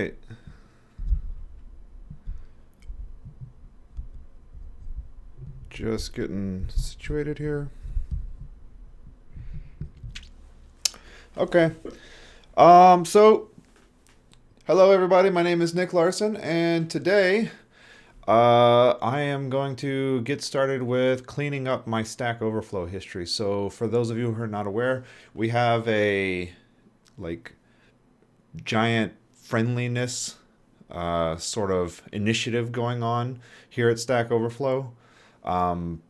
right. Just getting situated here. Okay. So hello everybody. My name is Nick Larson, and today I am going to get started with cleaning up my Stack Overflow history. So for those of you who are not aware, we have a like giant friendliness sort of initiative going on here at Stack Overflow. Um,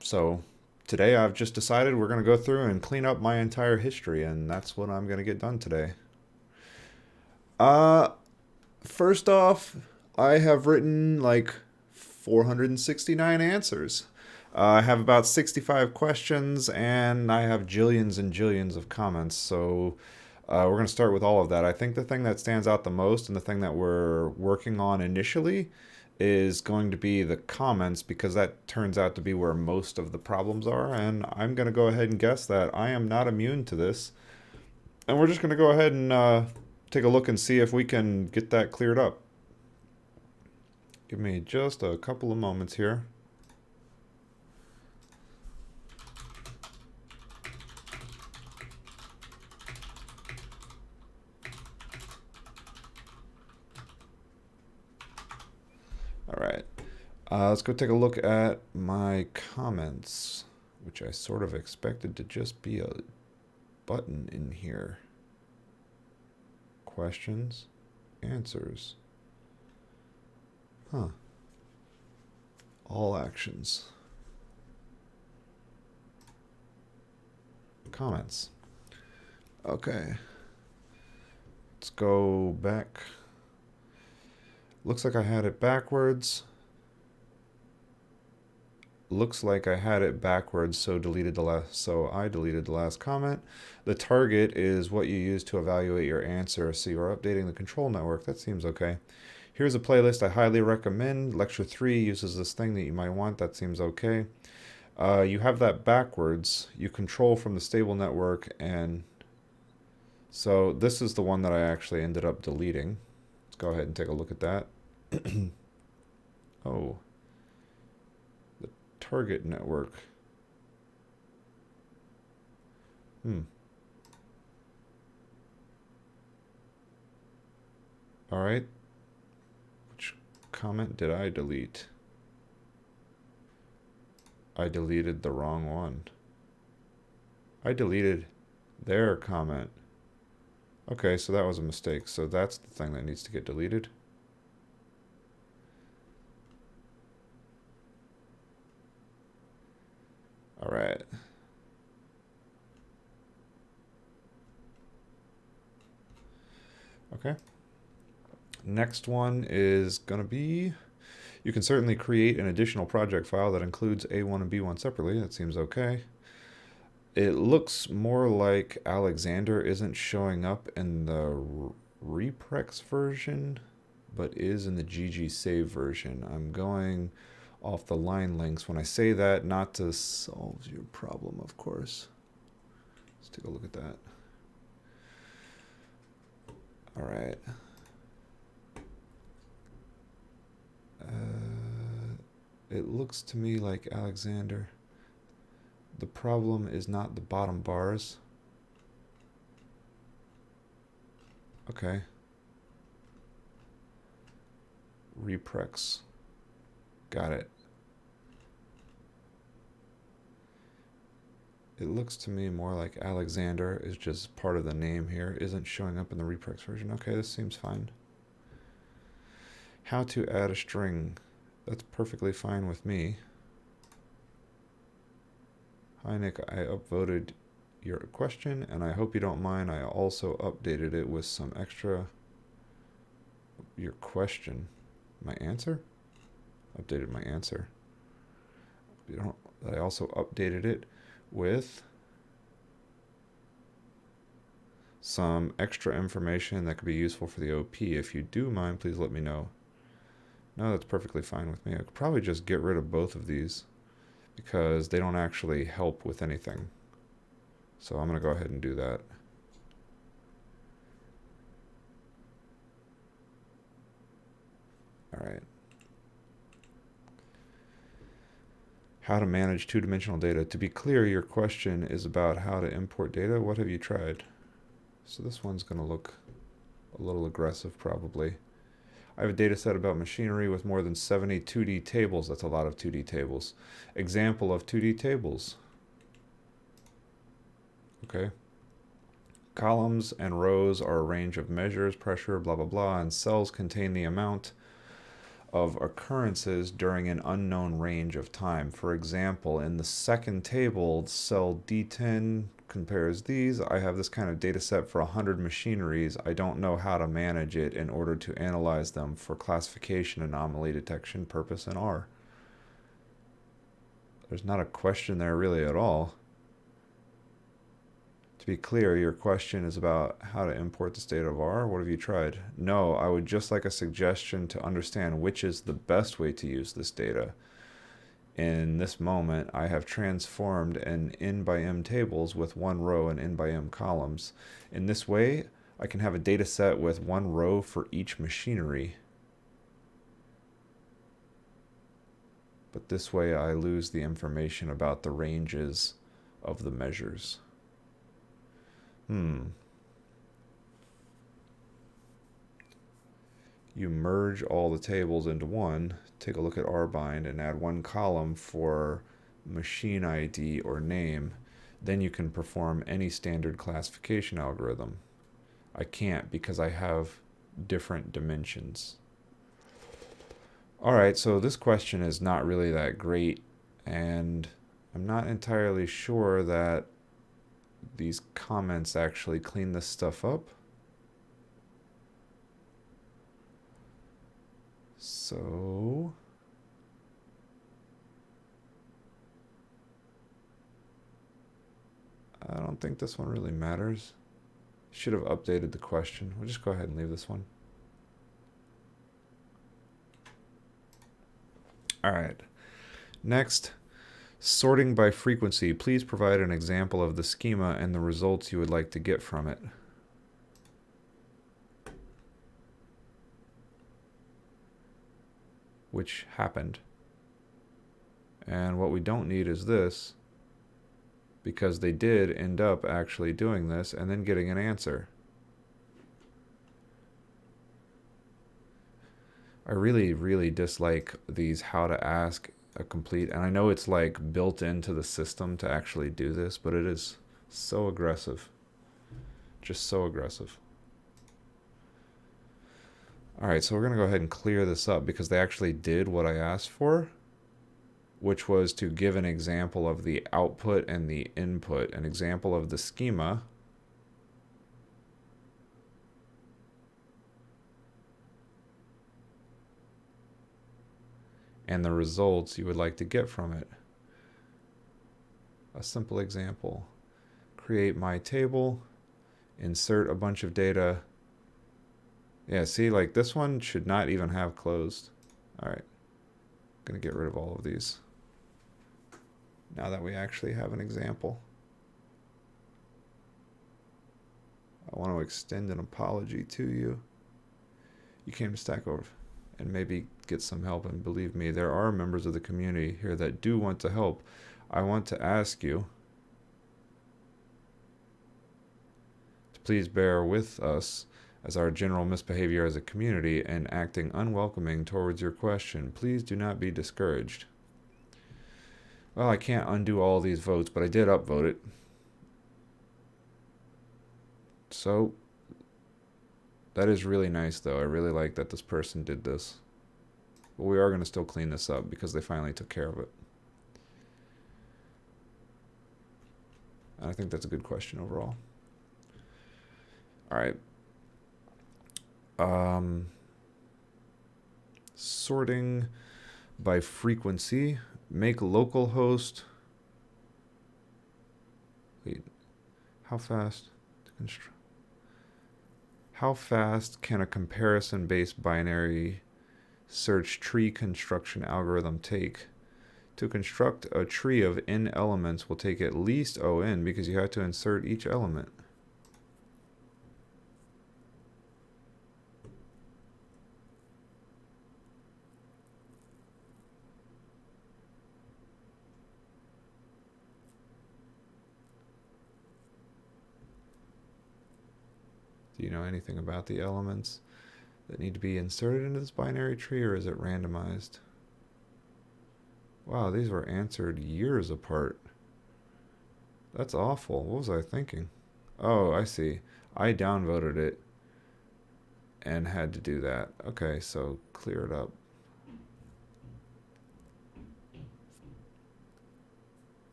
So today I've just decided we're going to go through and clean up my entire history, and that's what I'm going to get done today. Uh, First off, I have written like 469 answers. I have about 65 questions, and I have jillions and jillions of comments. So we're going to start with all of that. I think the thing that stands out the most and the thing that we're working on initially is going to be the comments because that turns out to be where most of the problems are. And I'm going to go ahead and guess that I am not immune to this. And we're just going to go ahead and take a look and see if we can get that cleared up. Give me just a couple of moments here. All right. Let's go take a look at my comments, which I sort of expected to just be a button in here. Questions, answers. Huh. All actions. Comments. Okay. Let's go back. Looks like I had it backwards. Looks like I had it backwards, so I deleted the last comment. The target is what you use to evaluate your answer, so you're updating the control network. That seems okay. Here's a playlist I highly recommend. Lecture 3 uses this thing that you might want. That seems okay. You have that backwards. You control from the stable network, and so this is the one that I actually ended up deleting. Let's go ahead and take a look at that. Oh. Target network. All right. Which comment did I delete? I deleted the wrong one. I deleted their comment. Okay, so that was a mistake. So that's the thing that needs to get deleted. All right. Okay. Next one is going to be, you can certainly create an additional project file that includes A1 and B1 separately. That seems okay. It looks more like Alexander isn't showing up in the reprex version, but is in the GG save version. I'm going off the line links when I say that, not to solve your problem, of course. Let's take a look at that. All right. It looks to me like Alexander. The problem is not the bottom bars. Okay. Reprex. Got it. It looks to me more like Alexander is just part of the name here, isn't showing up in the reprex version. Okay, this seems fine. How to add a string. That's perfectly fine with me. Hi Nick, I upvoted your question and I hope you don't mind. I also updated it with some extra. Your question. My answer? Updated my answer. I also updated it with some extra information that could be useful for the OP. If you do mind, please let me know. No, that's perfectly fine with me. I could probably just get rid of both of these because they don't actually help with anything. So I'm going to go ahead and do that. All right. How to manage two-dimensional data. To be clear, your question is about how to import data. What have you tried? So this one's going to look a little aggressive probably. I have a data set about machinery with more than 70 2D tables. That's a lot of 2D tables. Example of 2D tables. Okay. Columns and rows are a range of measures, pressure, blah, blah, blah, and cells contain the amount of occurrences during an unknown range of time. For example, in the second table, cell D10 compares these. I have this kind of data set for 100 machineries. I don't know how to manage it in order to analyze them for classification, anomaly detection, purpose, and R. There's not a question there really at all. To be clear, your question is about how to import this data of R. What have you tried? No, I would just like a suggestion to understand which is the best way to use this data. In this moment, I have transformed an n by m tables with one row and n by m columns. In this way, I can have a data set with one row for each machinery. But this way, I lose the information about the ranges of the measures. You merge all the tables into one, take a look at rbind, and add one column for machine ID or name. Then you can perform any standard classification algorithm. I can't because I have different dimensions. All right, so this question is not really that great, and I'm not entirely sure that these comments actually clean this stuff up. So I don't think this one really matters. Should have updated the question. We'll just go ahead and leave this one. All right. Next, sorting by frequency. Please provide an example of the schema and the results you would like to get from it. Which happened. And what we don't need is this, because they did end up actually doing this and then getting an answer. I really, really dislike these how to ask a complete, and I know it's like built into the system to actually do this, but it is so aggressive. Just so aggressive. All right, so we're going to go ahead and clear this up because they actually did what I asked for, which was to give an example of the output and the input, an example of the schema, and the results you would like to get from it. A simple example. Create my table, insert a bunch of data. Yeah, see, like this one should not even have closed. All right, I'm gonna get rid of all of these now that we actually have an example. I want to extend an apology to you. You came to Stack Overflow and maybe get some help, and believe me, there are members of the community here that do want to help. I want to ask you to please bear with us as our general misbehavior as a community and acting unwelcoming towards your question. Please do not be discouraged. Well, I can't undo all these votes, but I did upvote it. So that is really nice, though. I really like that this person did this. But we are going to still clean this up because they finally took care of it. And I think that's a good question overall. All right. Sorting by frequency. Make localhost. Wait. How fast? How fast can a comparison-based binary search tree construction algorithm take? To construct a tree of n elements will take at least O(n) because you have to insert each element. Do you know anything about the elements that need to be inserted into this binary tree, or is it randomized? Wow, these were answered years apart. That's awful. What was I thinking? Oh, I see. I downvoted it and had to do that. Okay, so clear it up.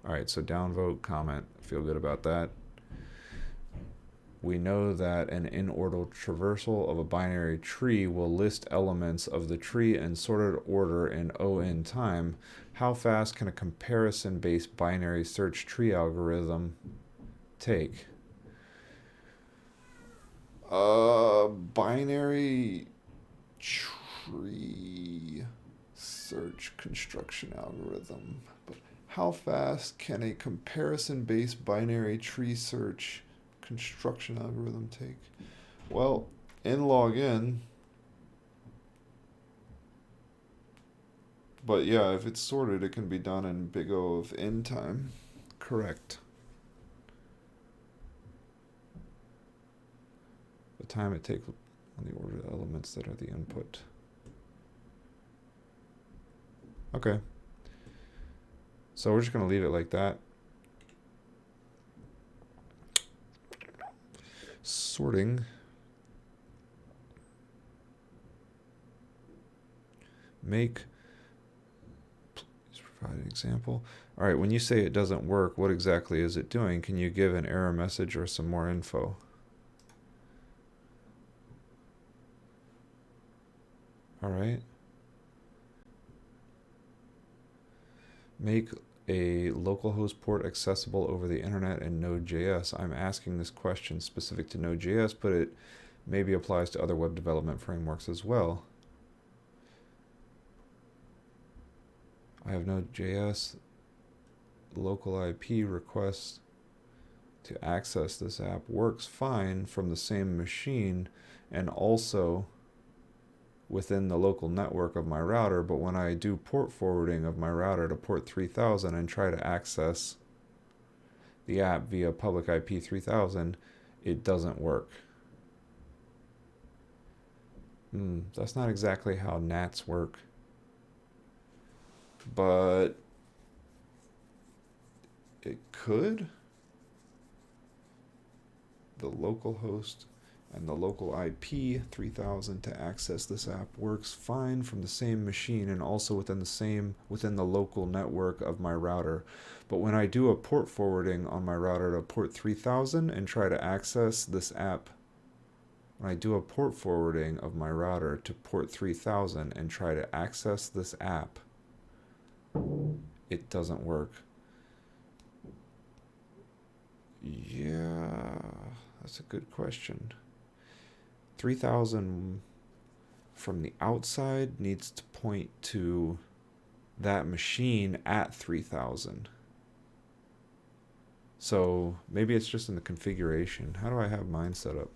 All right, so downvote, comment. Feel good about that. We know that an in-order traversal of a binary tree will list elements of the tree in sorted order in O(n) time. How fast can a comparison-based binary search tree algorithm take? Binary tree search construction algorithm. But how fast can a comparison-based binary tree search construction algorithm take? Well, in login, but yeah, if it's sorted, it can be done in big O of n time. Correct. The time it takes on the order of elements that are the input. Okay. So we're just going to leave it like that. Sorting. Make. Please provide an example. All right, when you say it doesn't work, what exactly is it doing? Can you give an error message or some more info? All right. Make a localhost port accessible over the internet in Node.js. I'm asking this question specific to Node.js, but it maybe applies to other web development frameworks as well. I have Node.js local IP request to access this app works fine from the same machine and also within the local network of my router, but when I do port forwarding of my router to port 3000 and try to access the app via public IP 3000, it doesn't work. That's not exactly how NATs work, but it could. The local host and the local IP 3000 to access this app works fine from the same machine and also within the local network of my router. But when I do a port forwarding on my router to port 3000 and try to access this app, when I do a port forwarding of my router to port 3000 and try to access this app, it doesn't work. Yeah, that's a good question. 3000 from the outside needs to point to that machine at 3000. So maybe it's just in the configuration. How do I have mine set up?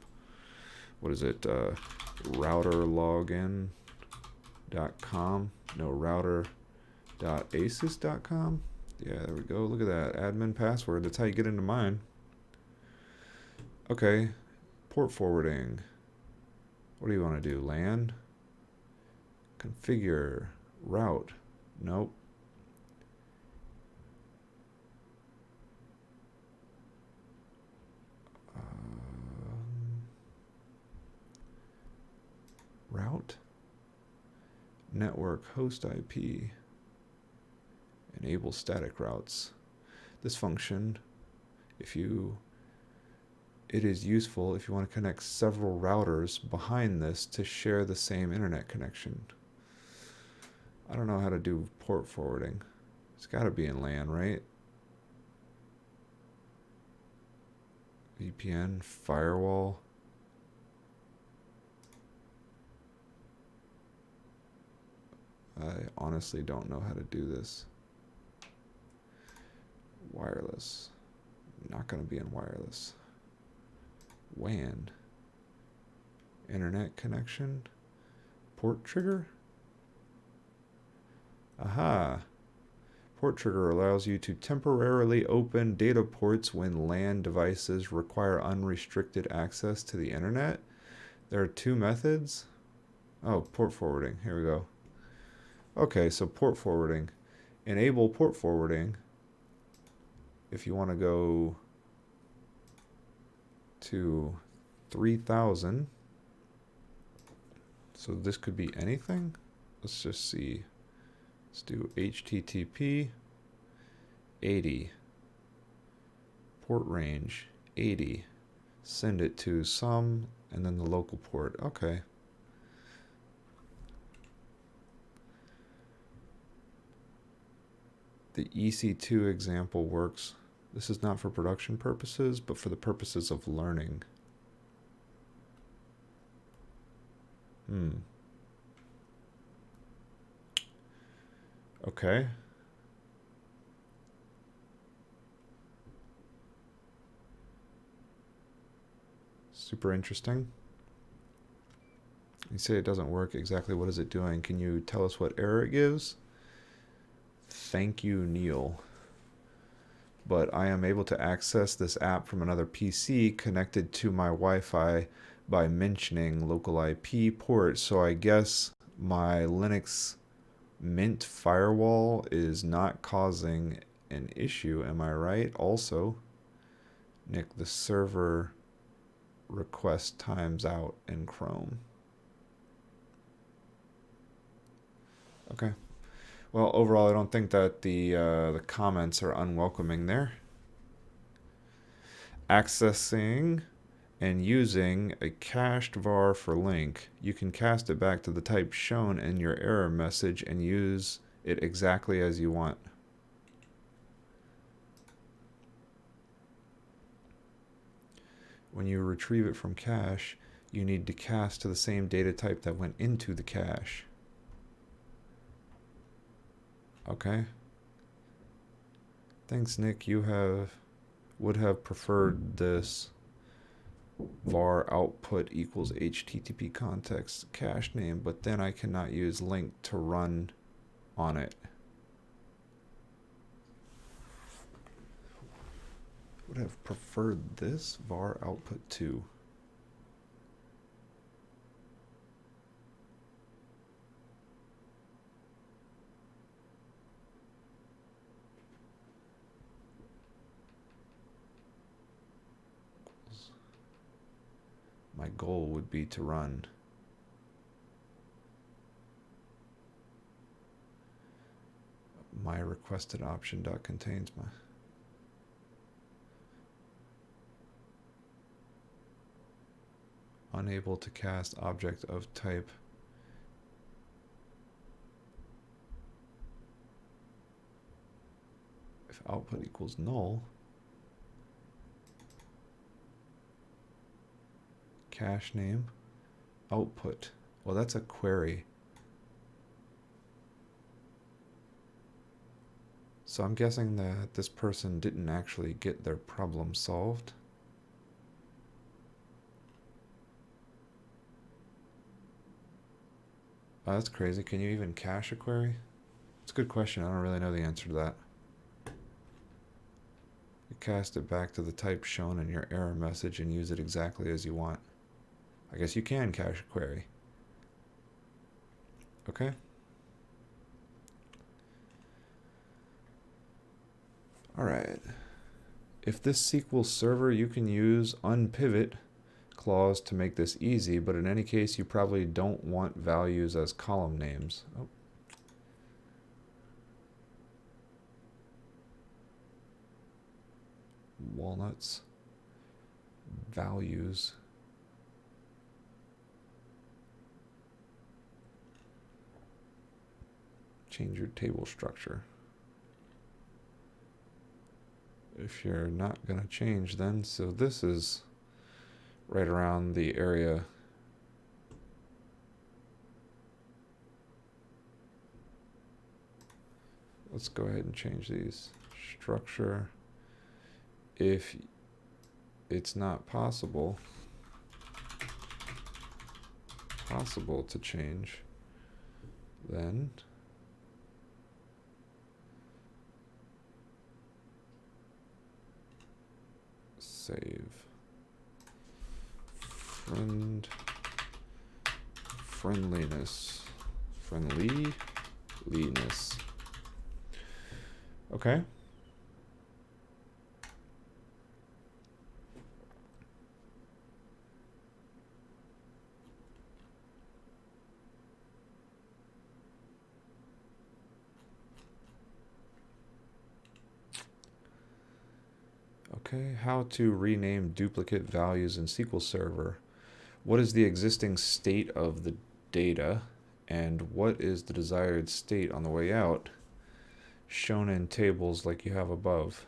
What is it? Routerlogin.com? No, router.asus.com? Yeah, there we go. Look at that. Admin password. That's how you get into mine. Okay. Port forwarding. What do you want to do? LAN? Configure. Route. Nope. Route. Network host IP. Enable static routes. This function, it is useful if you want to connect several routers behind this to share the same internet connection. I don't know how to do port forwarding. It's got to be in LAN, right? VPN, firewall. I honestly don't know how to do this. Wireless. Not going to be in wireless. WAN. Internet connection. Port trigger. Aha. Port trigger allows you to temporarily open data ports when LAN devices require unrestricted access to the internet. There are two methods. Oh, port forwarding. Here we go. Okay, so port forwarding. Enable port forwarding if you want to go to 3000. So this could be anything. Let's just see. Let's do HTTP 80. Port range 80. Send it to some and then the local port. Okay. The EC2 example works. This is not for production purposes, but for the purposes of learning. Okay. Super interesting. You say it doesn't work. Exactly what is it doing? Can you tell us what error it gives? Thank you, Neil. But I am able to access this app from another PC connected to my Wi-Fi by mentioning local IP port. So I guess my Linux Mint firewall is not causing an issue. Am I right? Also, Nick, the server request times out in Chrome. Okay. Well, overall, I don't think that the comments are unwelcoming there. Accessing and using a cached var for link, you can cast it back to the type shown in your error message and use it exactly as you want. When you retrieve it from cache, you need to cast to the same data type that went into the cache. Okay. Thanks, Nick. You would have preferred this var output equals HTTP context cache name, but then I cannot use link to run on it. Would have preferred this var output 2. My goal would be to run. My requested option dot contains my. Unable to cast object of type. If output equals null, cache name, output. Well, that's a query. So I'm guessing that this person didn't actually get their problem solved. Oh, that's crazy. Can you even cache a query? It's a good question. I don't really know the answer to that. You cast it back to the type shown in your error message and use it exactly as you want. I guess you can cache a query. Okay. All right. If this SQL server, you can use unpivot clause to make this easy, but in any case, you probably don't want values as column names. Oh. Walnuts, values. Change your table structure. If you're not going to change, then so this is right around the area. Let's go ahead and change these. Structure. If it's not possible to change, then save. Friendliness. Friendliness. Okay. Okay, how to rename duplicate values in SQL Server. What is the existing state of the data, and what is the desired state on the way out? Shown in tables like you have above.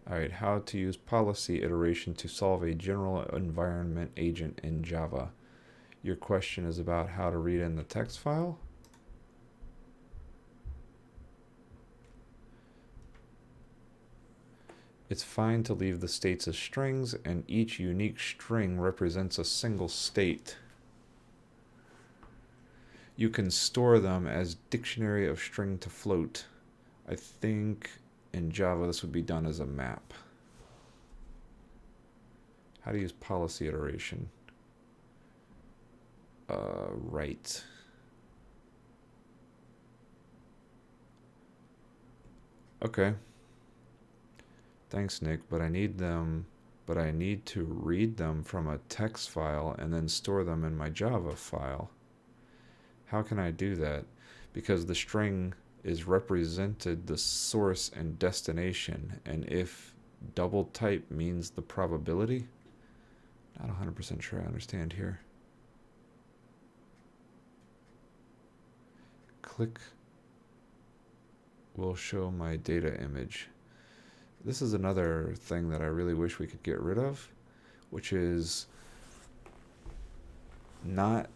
Alright, how to use policy iteration to solve a general environment agent in Java. Your question is about how to read in the text file? It's fine to leave the states as strings, and each unique string represents a single state. You can store them as dictionary of string to float. I think in Java this would be done as a map. How to use policy iteration? Right. Okay. Thanks, Nick, but I need to read them from a text file and then store them in my Java file. How can I do that? Because the string is represented the source and destination, and if double type means the probability, not 100% sure I understand here. Click will show my data image. This is another thing that I really wish we could get rid of, which is not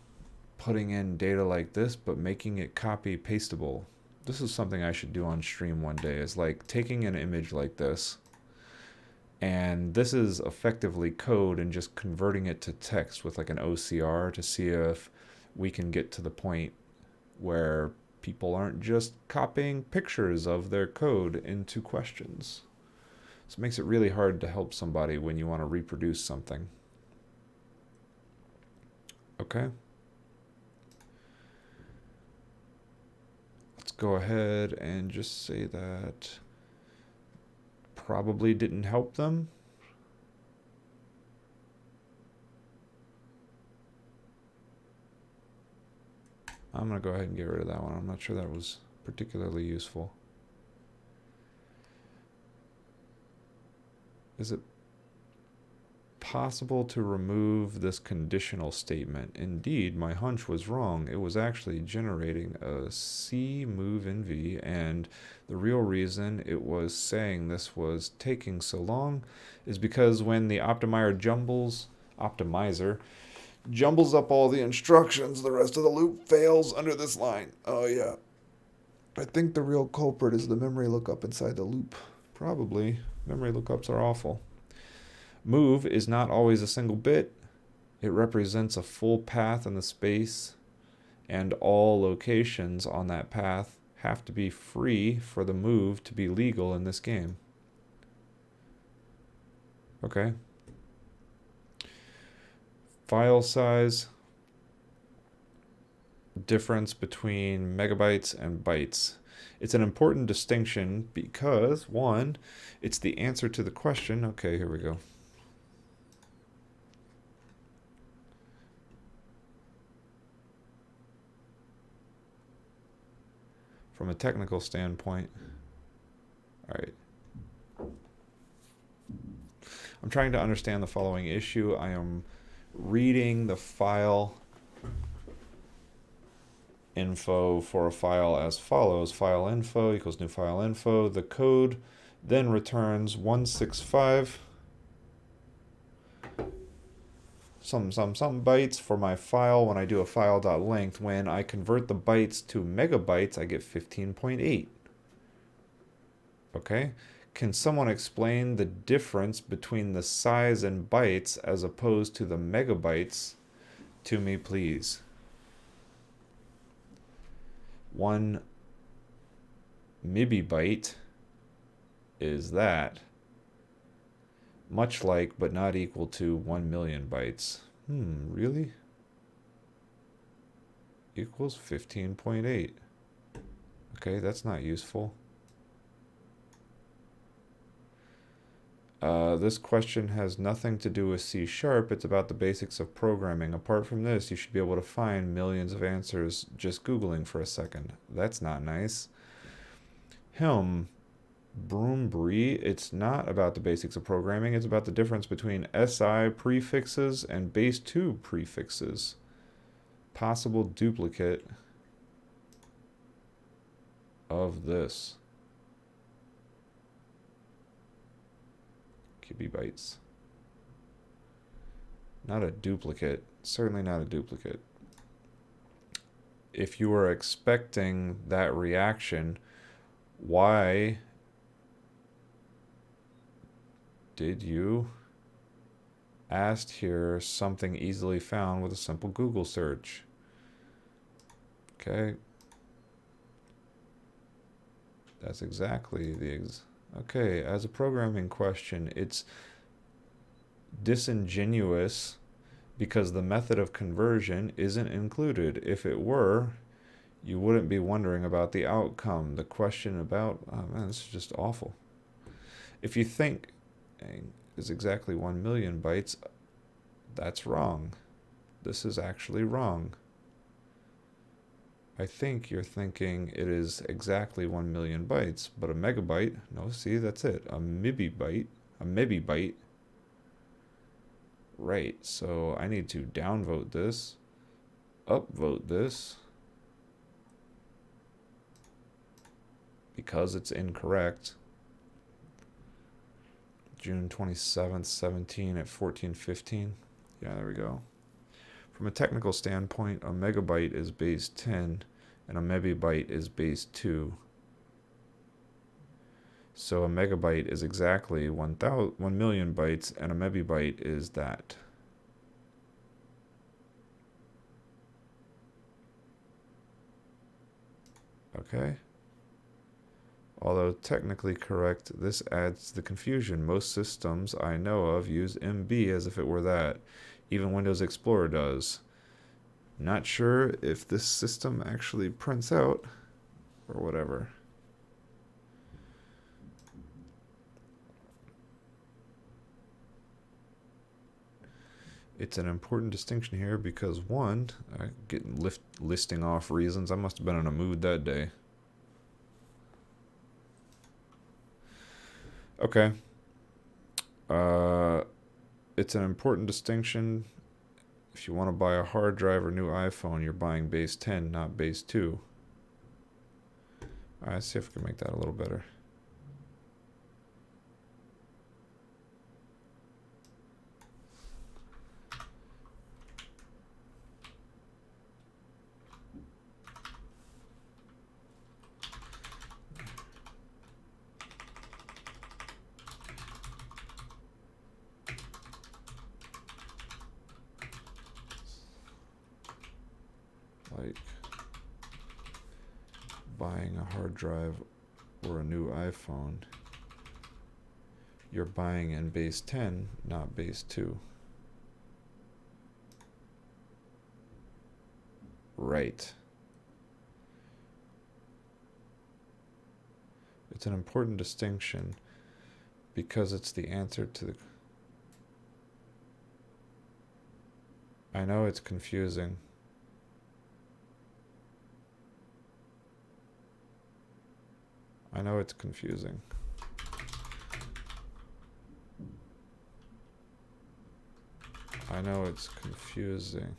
putting in data like this, but making it copy pastable. This is something I should do on stream one day, is like taking an image like this, and this is effectively code, and just converting it to text with like an OCR to see if we can get to the point where people aren't just copying pictures of their code into questions. So it makes it really hard to help somebody when you want to reproduce something. Okay. Let's go ahead and just say that probably didn't help them. I'm going to go ahead and get rid of that one. I'm not sure that was particularly useful. Is it possible to remove this conditional statement? Indeed, my hunch was wrong. It was actually generating a C move in V, and the real reason it was saying this was taking so long is because when the optimizer jumbles up all the instructions, the rest of the loop fails under this line. Oh yeah. I think the real culprit is the memory lookup inside the loop. Probably. Memory lookups are awful. Move is not always a single bit. It represents a full path in the space, and all locations on that path have to be free for the move to be legal in this game. Okay. File size. Difference between megabytes and bytes. It's an important distinction because, one, it's the answer to the question. Okay, here we go. From a technical standpoint, all right. I'm trying to understand the following issue. I am reading the file info for a file as follows. File info equals new file info. The code then returns 165 some bytes for my file when I do a file.length. When I convert the bytes to megabytes, I get 15.8. Okay? Can someone explain the difference between the size in bytes as opposed to the megabytes to me, please? 1 MB byte is that. much like but not equal to 1 million bytes. Really? Equals 15.8. Okay, that's not useful. This question has nothing to do with C#. It's about the basics of programming. Apart from this, you should be able to find millions of answers just Googling for a second. That's not nice. Broombry, it's not about the basics of programming. It's about the difference between SI prefixes and base 2 prefixes. Possible duplicate of this. Bytes. Not a duplicate. Certainly not a duplicate. If you were expecting that reaction, why did you ask here something easily found with a simple Google search? Okay. That's exactly the okay, as a programming question, it's disingenuous because the method of conversion isn't included. If it were, you wouldn't be wondering about the outcome. The question about, oh man, this is just awful. If you think is exactly 1 million bytes, that's wrong. This is actually wrong. I think you're thinking it is exactly 1 million bytes, but a megabyte, no, see, that's it. A mebibyte. Right, so I need to downvote this, upvote this, because it's incorrect. June 27th, 17 at 14:15. Yeah, there we go. From a technical standpoint, a megabyte is base 10 and a mebibyte is base 2. So a megabyte is exactly 1 million bytes and a mebibyte is that. Okay. Although technically correct, this adds to the confusion. Most systems I know of use MB as if it were that. Even Windows Explorer does. Not sure if this system actually prints out or whatever. It's an important distinction here because one, I get listing off reasons. I must have been in a mood that day. Okay. It's an important distinction. If you want to buy a hard drive or new iPhone, you're buying base 10, not base 2. Alright, let's see if we can make that a little better. Like buying a hard drive or a new iPhone, you're buying in base 10, not base 2. Right. It's an important distinction because it's the answer to the... I know it's confusing. I know it's confusing. I know it's confusing.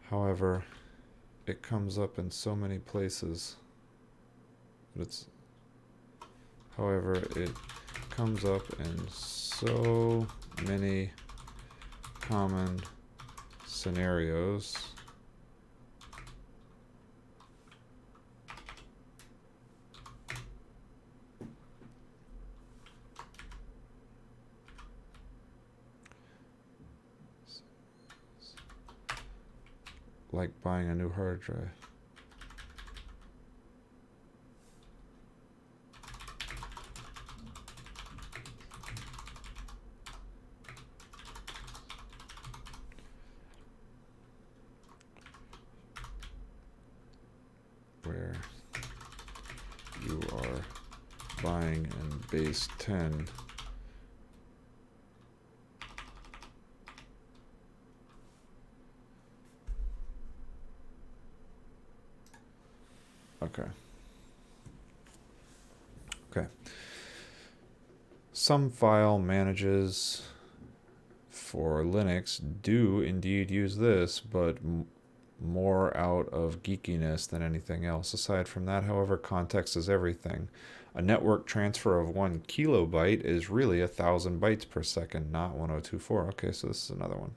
However, it comes up in so many places. However, it comes up in so many common scenarios. Like buying a new hard drive. buying in base 10. Okay. Okay. Some file managers for Linux do indeed use this, but more out of geekiness than anything else. Aside from that, however, context is everything. A network transfer of 1 kilobyte is really 1,000 bytes per second, not 1024. Okay, so this is another one.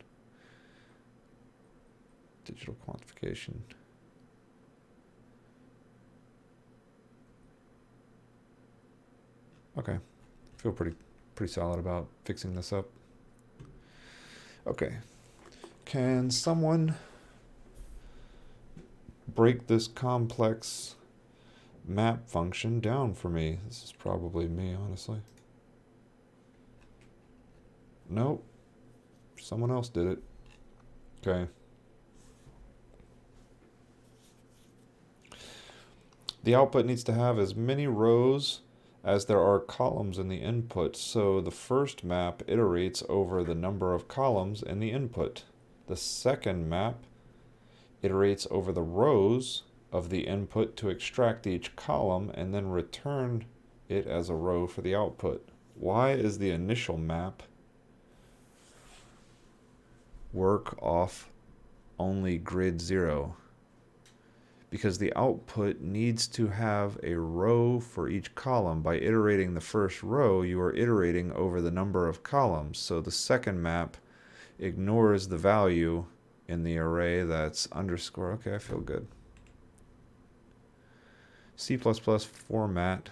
Digital quantification. Okay, feel pretty solid about fixing this up. Okay, can someone break this complex map function down for me? This is probably me, honestly. Nope, someone else did it. Okay. The output needs to have as many rows as there are columns in the input, so the first map iterates over the number of columns in the input. The second map iterates over the rows of the input to extract each column and then return it as a row for the output. Why is the initial map work off only grid 0? Because the output needs to have a row for each column. By iterating the first row, you are iterating over the number of columns. So the second map ignores the value in the array that's underscore. Okay, I feel good. C++ format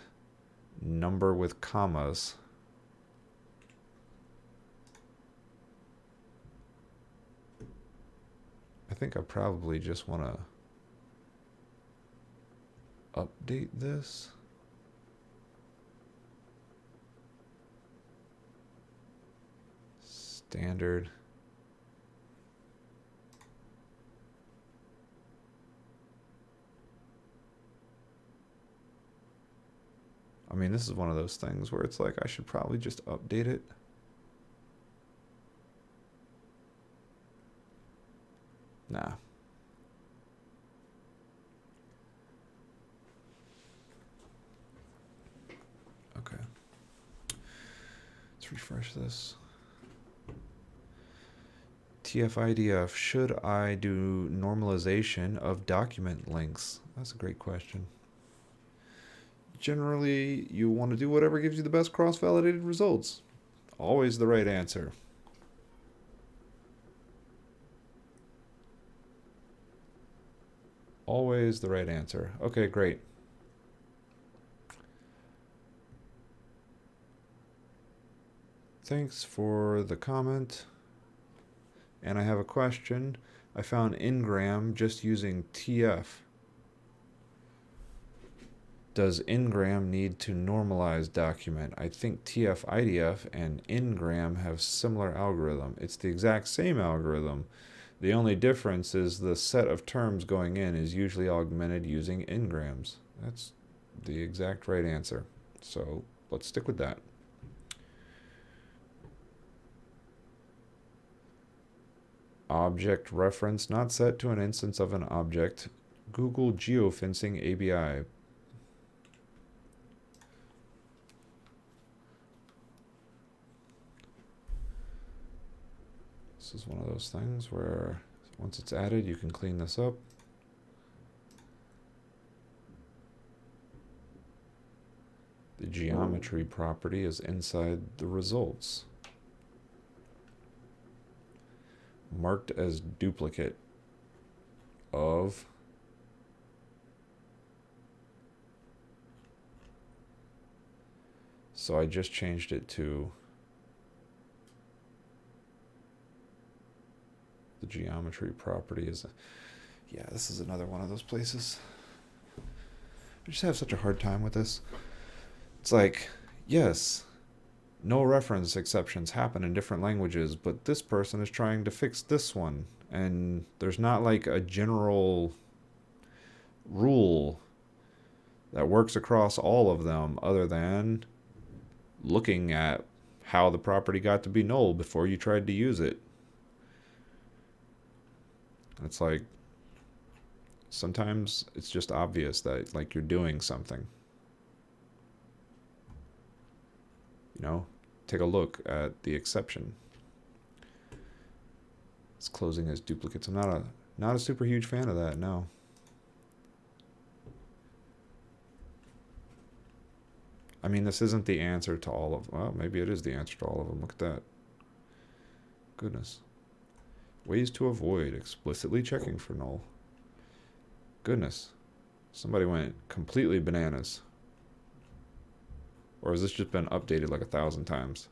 number with commas. I think I probably just want to update this. Standard. I mean, this is one of those things where it's like I should probably just update it. Nah. Okay. Let's refresh this. TF-IDF, should I do normalization of document links? That's a great question. Generally, you want to do whatever gives you the best cross-validated results. Always the right answer. Always the right answer. Okay, great. Thanks for the comment. And I have a question. I found ngram just using TF. Does ngram need to normalize document? I think TF-IDF and ngram have similar algorithm. It's the exact same algorithm. The only difference is the set of terms going in is usually augmented using ngrams. That's the exact right answer. So let's stick with that. Object reference not set to an instance of an object. Google geofencing ABI. This is one of those things where once it's added, you can clean this up. The geometry property is inside the results. Marked as duplicate of so I just changed it to the geometry property is yeah, this is another one of those places. I just have such a hard time with this. It's like, yes, no reference exceptions happen in different languages, but this person is trying to fix this one, and there's not like a general rule that works across all of them other than looking at how the property got to be null before you tried to use it. It's like sometimes it's just obvious that like you're doing something. You know, take a look at the exception. It's closing as duplicates. I'm not a super huge fan of that, no. I mean, this isn't the answer to all of them. Well, maybe it is the answer to all of them. Look at that. Goodness. Ways to avoid explicitly checking for null. Goodness. Somebody went completely bananas. Or has this just been updated like 1,000 times?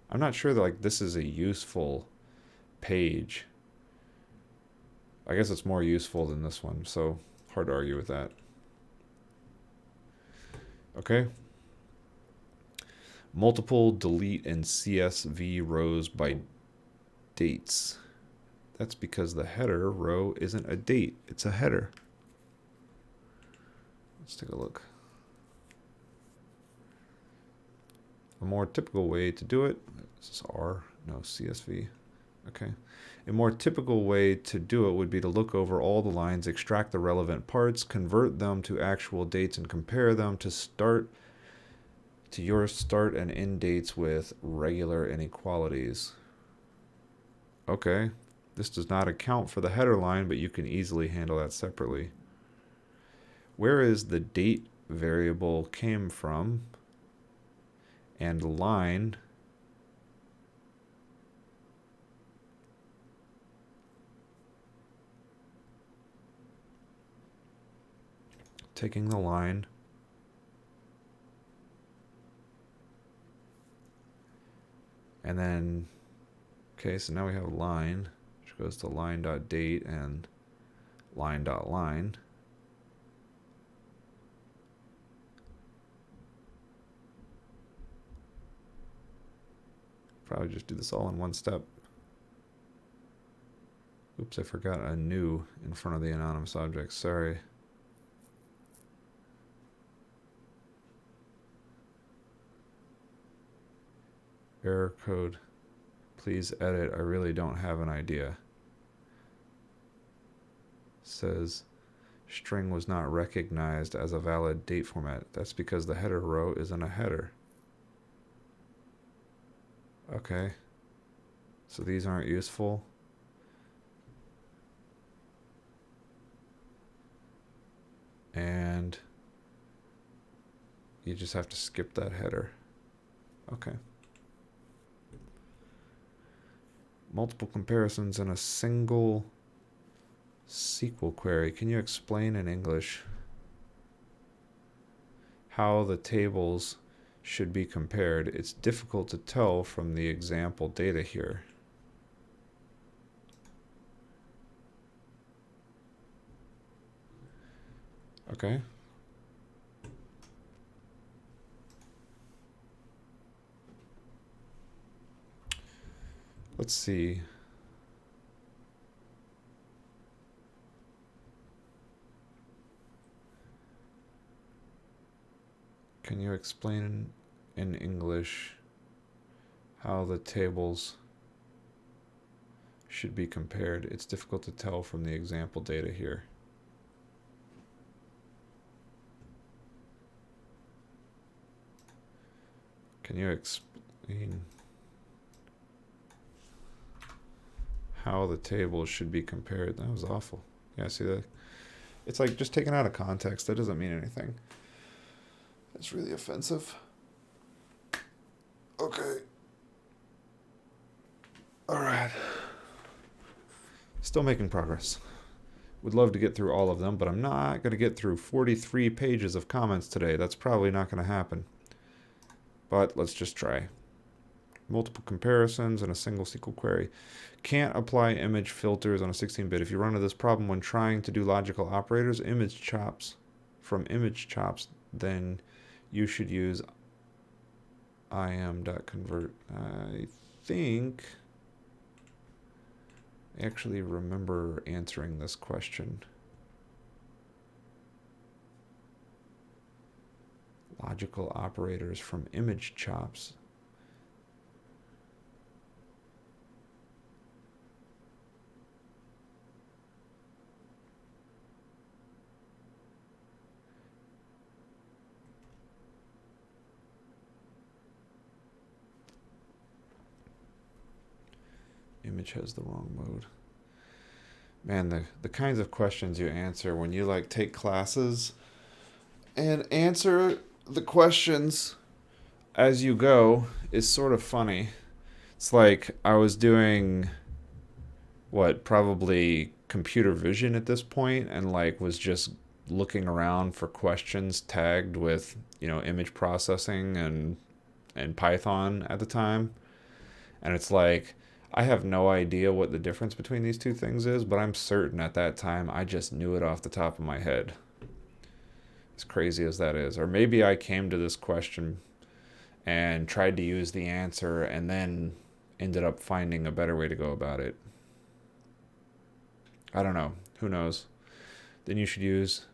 I'm not sure that like this is a useful page. I guess it's more useful than this one, so hard to argue with that. Okay. Multiple delete and CSV rows by dates. That's because the header row isn't a date, it's a header. Let's take a look. A more typical way to do it, this is R, no, CSV. Okay. A more typical way to do it would be to look over all the lines, extract the relevant parts, convert them to actual dates, and compare them to your start and end dates with regular inequalities. Okay. This does not account for the header line, but you can easily handle that separately. Where is the date variable came from and line taking the line and then okay, so now we have line which goes to line.date and line.line. Probably just do this all in one step. Oops, I forgot a new in front of the anonymous object. Sorry. Error code. Please edit. I really don't have an idea. Says string was not recognized as a valid date format. That's because the header row isn't a header. Okay. So these aren't useful. And you just have to skip that header. Okay. Multiple comparisons in a single SQL query. Can you explain in English how the tables should be compared? It's difficult to tell from the example data here. Okay. Let's see. Can you explain in English how the tables should be compared? It's difficult to tell from the example data here. Can you explain how the tables should be compared? That was awful. Yeah, see that? It's like just taken out of context. That doesn't mean anything. That's really offensive. Okay. All right. Still making progress. Would love to get through all of them, but I'm not going to get through 43 pages of comments today. That's probably not going to happen. But let's just try. Multiple comparisons in a single SQL query. Can't apply image filters on a 16-bit. If you run into this problem when trying to do logical operators, image chops, then you should use im.convert. I think actually remember answering this question. Logical operators from image chops. Image has the wrong mode. Man, the kinds of questions you answer when you like take classes and answer the questions as you go is sort of funny. It's like I was doing probably computer vision at this point, and like was just looking around for questions tagged with, image processing and Python at the time. And it's like I have no idea what the difference between these two things is, but I'm certain at that time I just knew it off the top of my head. As crazy as that is. Or maybe I came to this question and tried to use the answer and then ended up finding a better way to go about it. I don't know. Who knows? Then you should use,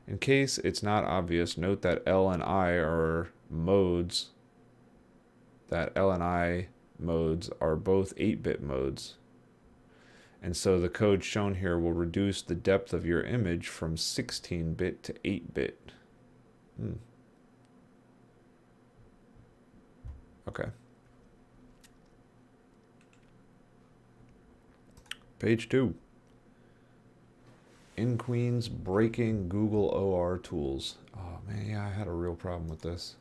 in case it's not obvious, note that L and I are modes. That L and I modes are both 8-bit modes. And so the code shown here will reduce the depth of your image from 16-bit to 8-bit. Okay. Page 2. In Queens breaking Google OR tools. Oh man, yeah, I had a real problem with this.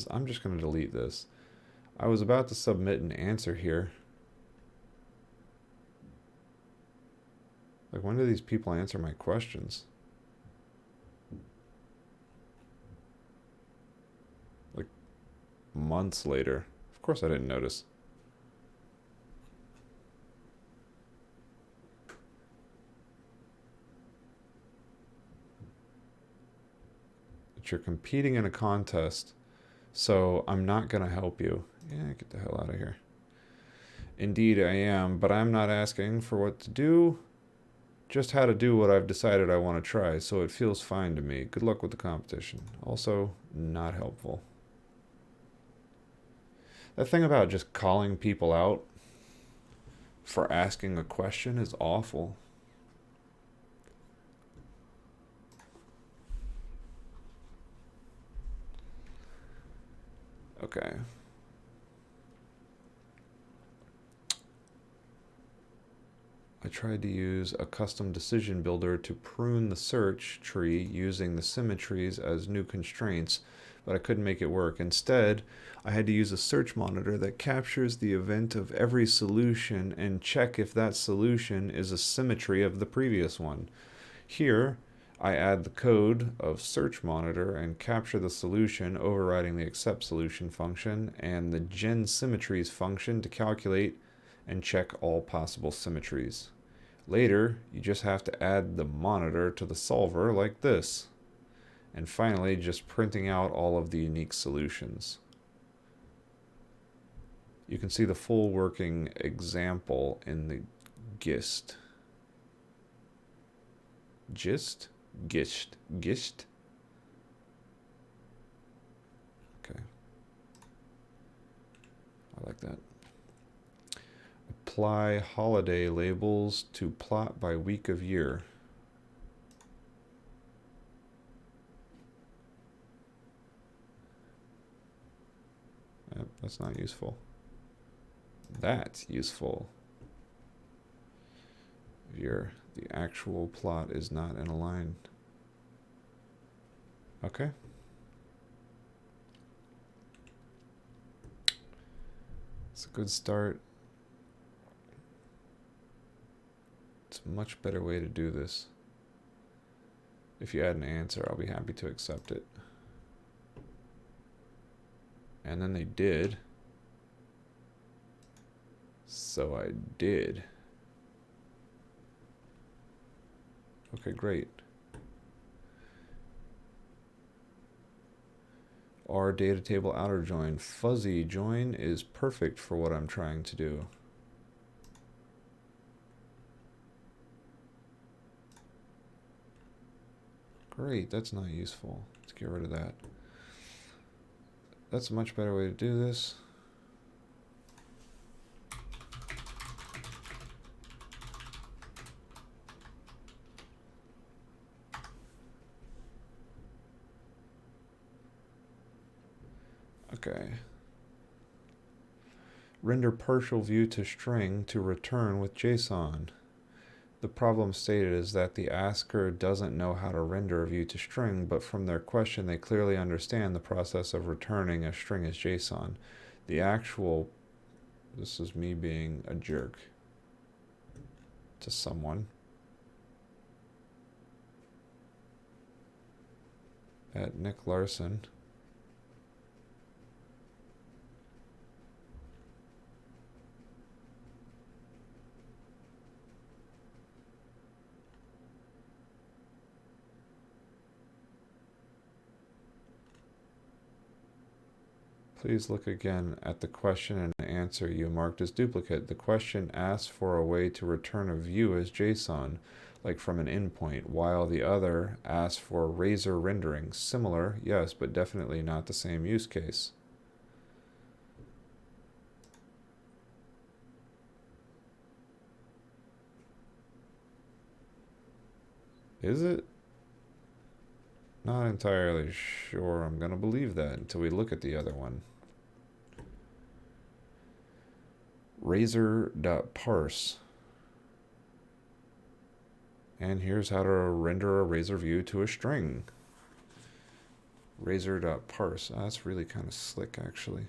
I'm just going to delete this. I was about to submit an answer here. Like, when do these people answer my questions? Like, months later. Of course I didn't notice. But you're competing in a contest, so I'm not going to help you. Yeah, get the hell out of here. Indeed I am, but I'm not asking for what to do. Just how to do what I've decided I want to try, so it feels fine to me. Good luck with the competition. Also, not helpful. That thing about just calling people out for asking a question is awful. Okay. I tried to use a custom decision builder to prune the search tree using the symmetries as new constraints, but I couldn't make it work. Instead, I had to use a search monitor that captures the event of every solution and check if that solution is a symmetry of the previous one. Here, I add the code of search monitor and capture the solution, overriding the accept solution function and the gen symmetries function to calculate and check all possible symmetries. Later, you just have to add the monitor to the solver like this. And finally, just printing out all of the unique solutions. You can see the full working example in the gist. Gist? Gist? Okay. I like that. Apply holiday labels to plot by week of year. Yep, that's not useful. That's useful. The actual plot is not in a line. Okay. It's a good start. It's a much better way to do this. If you add an answer, I'll be happy to accept it. And then they did. So I did. Okay, great. Or data table outer join. Fuzzy join is perfect for what I'm trying to do. Great, that's not useful. Let's get rid of that. That's a much better way to do this. Okay. Render partial view to string to return with JSON. The problem stated is that the asker doesn't know how to render a view to string, but from their question they clearly understand the process of returning a string as JSON. The actual, this is me being a jerk to someone at Nick Larson. Please look again at the question and answer you marked as duplicate. The question asks for a way to return a view as JSON, like from an endpoint, while the other asks for razor rendering. Similar, yes, but definitely not the same use case. Is it? Not entirely sure I'm going to believe that until we look at the other one. Razor.parse. And here's how to render a razor view to a string. Razor.parse. Oh, that's really kind of slick, actually.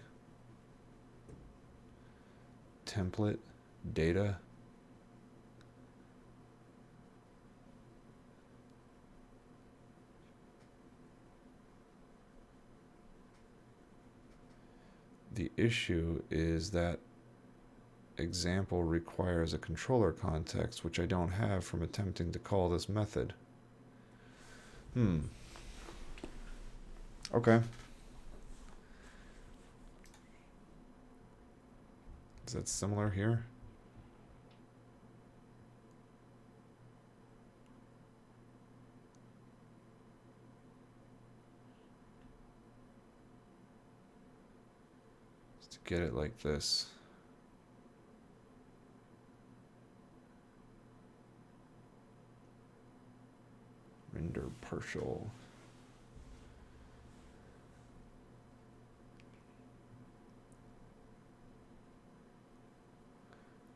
Template, data. The issue is that example requires a controller context, which I don't have from attempting to call this method. Okay. Is that similar here? Just to get it like this. Render partial.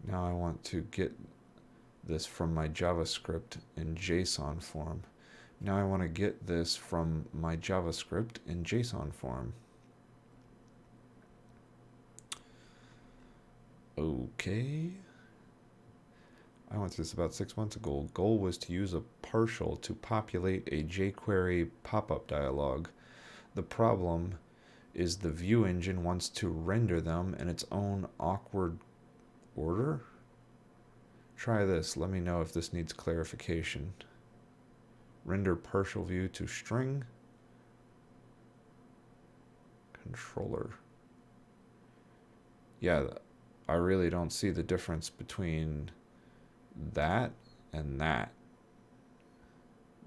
Now I want to get this from my JavaScript in JSON form. Now I want to get this from my JavaScript in JSON form. Okay. I went through this about 6 months ago. Goal was to use a partial to populate a jQuery pop-up dialog. The problem is the view engine wants to render them in its own awkward order. Try this. Let me know if this needs clarification. Render partial view to string. Controller. Yeah, I really don't see the difference between that and that.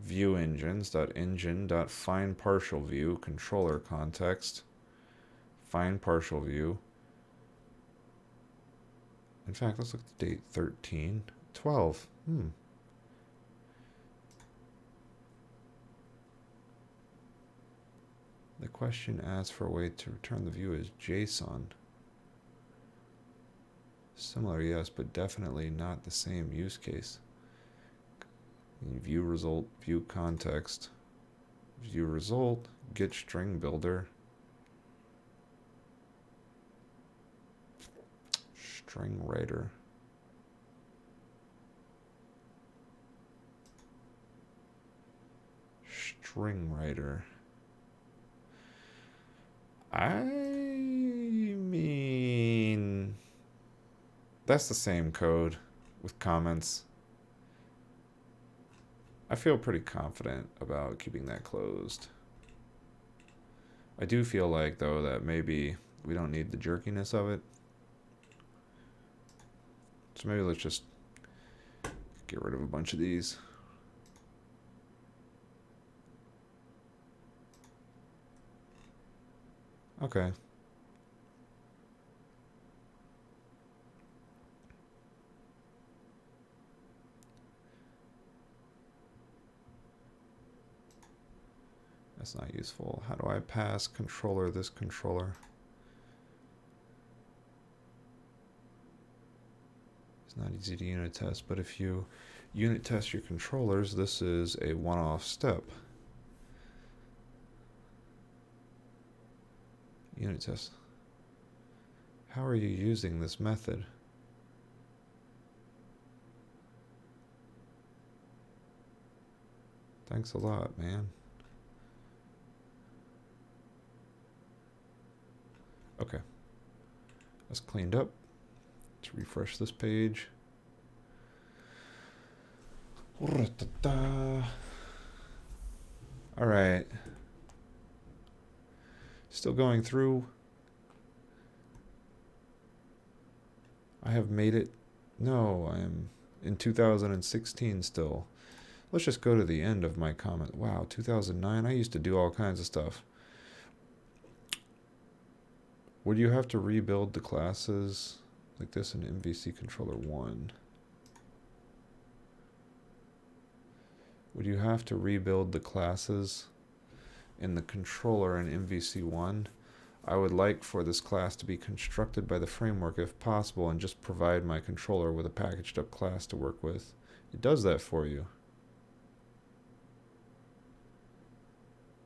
View engines.engine.find partial view controller context. Find partial view. In fact, let's look at the date. 13/12. The question asks for a way to return the view as JSON. Similar, yes, but definitely not the same use case. View result, view context. View result, get string builder. String writer. String writer. I mean, that's the same code with comments. I feel pretty confident about keeping that closed. I do feel like, though, that maybe we don't need the jerkiness of it. So maybe let's just get rid of a bunch of these. Okay. That's not useful. How do I pass controller this controller? It's not easy to unit test, but if you unit test your controllers, this is a one-off step. Unit test. How are you using this method? Thanks a lot, man. Okay. That's cleaned up. Let's refresh this page. All right. Still going through. I have made it. No, I am in 2016 still. Let's just go to the end of my comment. Wow, 2009. I used to do all kinds of stuff. Would you have to rebuild the classes like this in MVC Controller 1? Would you have to rebuild the classes in the controller in MVC 1? I would like for this class to be constructed by the framework if possible and just provide my controller with a packaged up class to work with. It does that for you.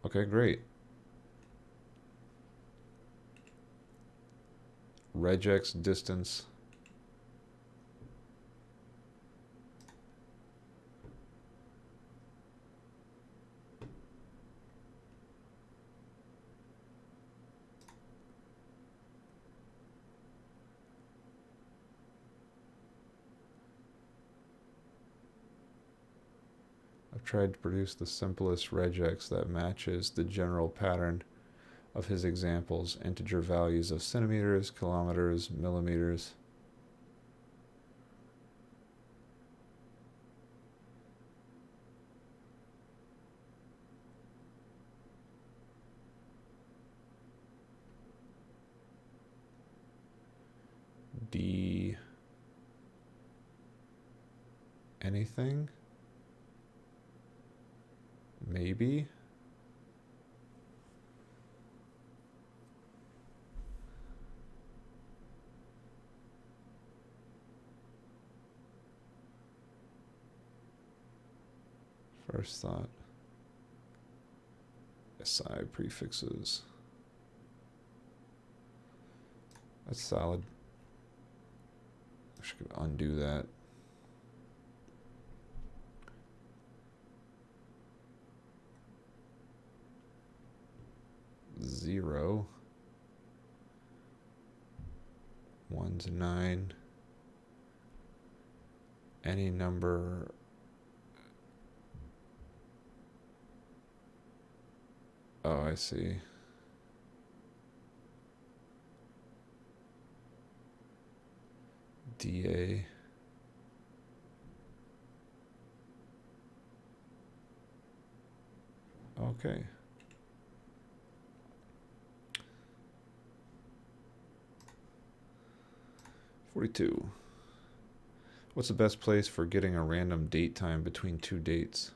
Okay, great. Regex distance. I've tried to produce the simplest regex that matches the general pattern of his examples, integer values of centimeters, kilometers, millimeters. D anything? Maybe? First thought. SI prefixes. That's solid. I should undo that. Zero. 1 to 9. Any number. Oh, I see. DA. Okay. $42. What's the best place for getting a random date time between two dates?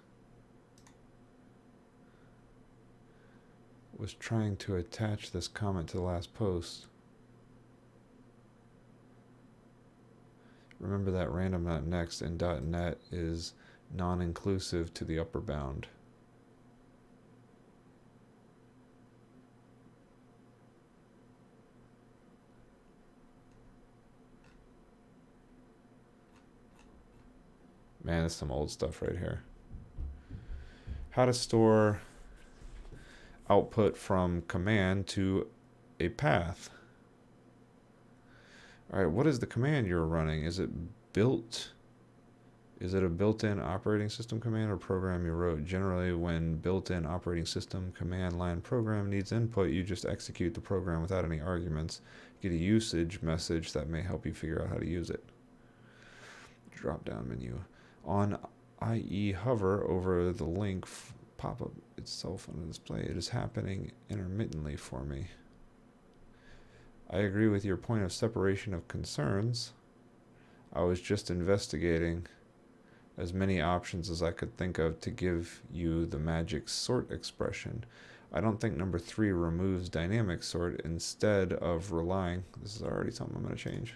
Was trying to attach this comment to the last post. Remember that random.next in .net is non-inclusive to the upper bound. Man, that's some old stuff right here. How to store output from command to a path. All right, what is the command you're running? Is it built Is it a built-in operating system command or program you wrote? Generally, when built-in operating system command line program needs input, you just execute the program without any arguments. Get a usage message that may help you figure out how to use it. Drop-down menu. On IE hover over the link pop-up itself on the display. It is happening intermittently for me. I agree with your point of separation of concerns. I was just investigating as many options as I could think of to give you the magic sort expression. I don't think number 3 removes dynamic sort instead of relying. This is already something I'm going to change.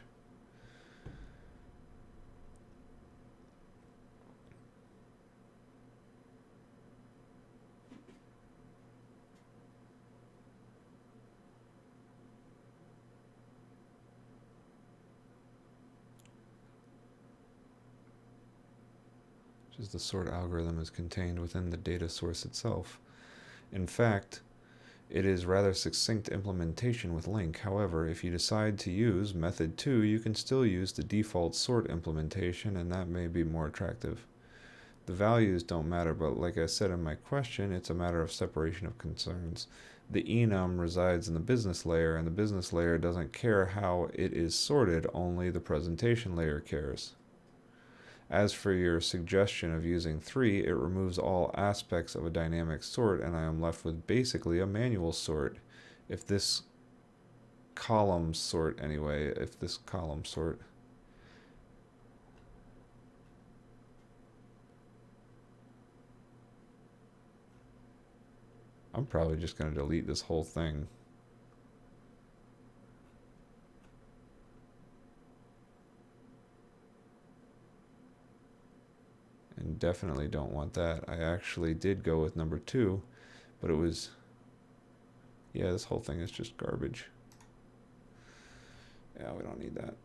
Just the sort algorithm is contained within the data source itself. In fact, it is rather succinct implementation with link. However, if you decide to use method 2, you can still use the default sort implementation, and that may be more attractive. The values don't matter, but like I said in my question, it's a matter of separation of concerns. The enum resides in the business layer, and the business layer doesn't care how it is sorted, only the presentation layer cares. As for your suggestion of using 3, it removes all aspects of a dynamic sort, and I am left with basically a manual sort. If this column sort, I'm probably just going to delete this whole thing. And definitely don't want that. I actually did go with number 2, but it was, yeah, this whole thing is just garbage. Yeah, we don't need that.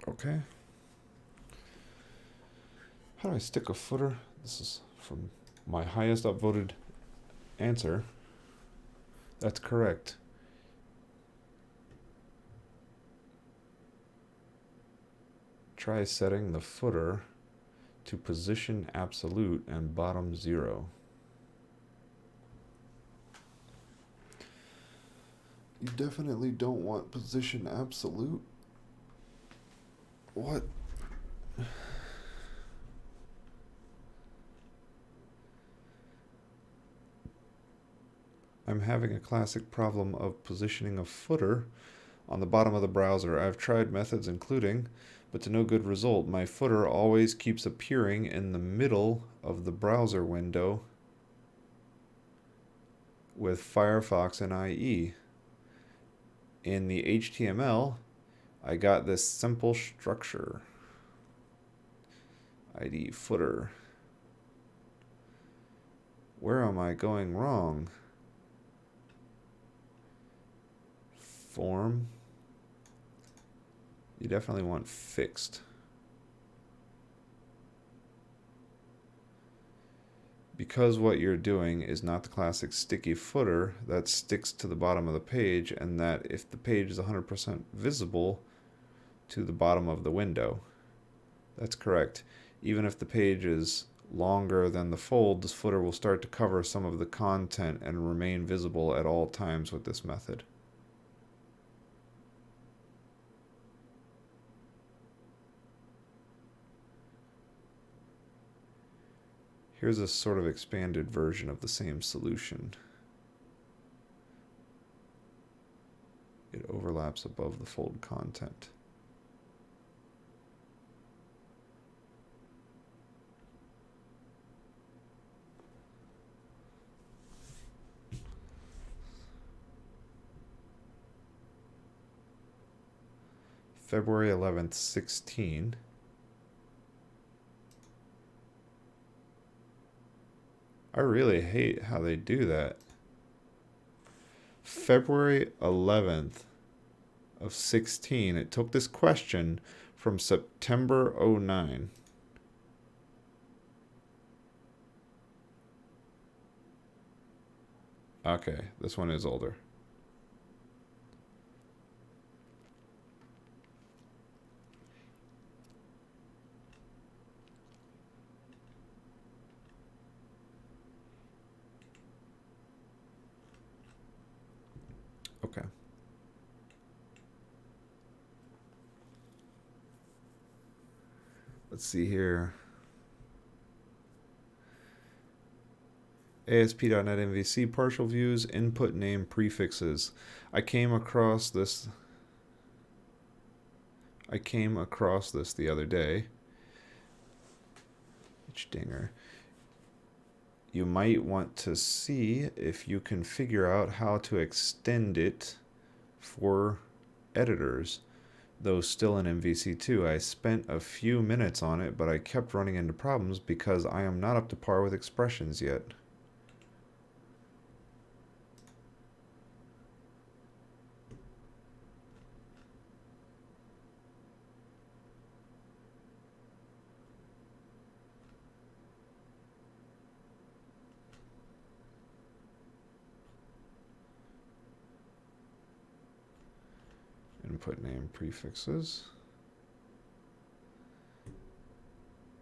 Okay. How do I stick a footer? This is from my highest upvoted answer. That's correct. Try setting the footer to position absolute and bottom 0. You definitely don't want position absolute. What? I'm having a classic problem of positioning a footer on the bottom of the browser. I've tried methods including, but to no good result. My footer always keeps appearing in the middle of the browser window with Firefox and IE. In the HTML, I got this simple structure. ID footer. Where am I going wrong? Form. You definitely want fixed. Because what you're doing is not the classic sticky footer that sticks to the bottom of the page, and that if the page is 100% visible to the bottom of the window. That's correct. Even if the page is longer than the fold, this footer will start to cover some of the content and remain visible at all times with this method. Here's a sort of expanded version of the same solution. It overlaps above the fold content. February 11th, 16. I really hate how they do that. February 11th of 16. It took this question from September 09. Okay, this one is older. Okay. Let's see here. ASP.NET MVC partial views, input name prefixes. I came across this the other day. Dinger. You might want to see if you can figure out how to extend it for editors. Though still in MVC2, I spent a few minutes on it, but I kept running into problems because I am not up to par with expressions yet. Input name prefixes.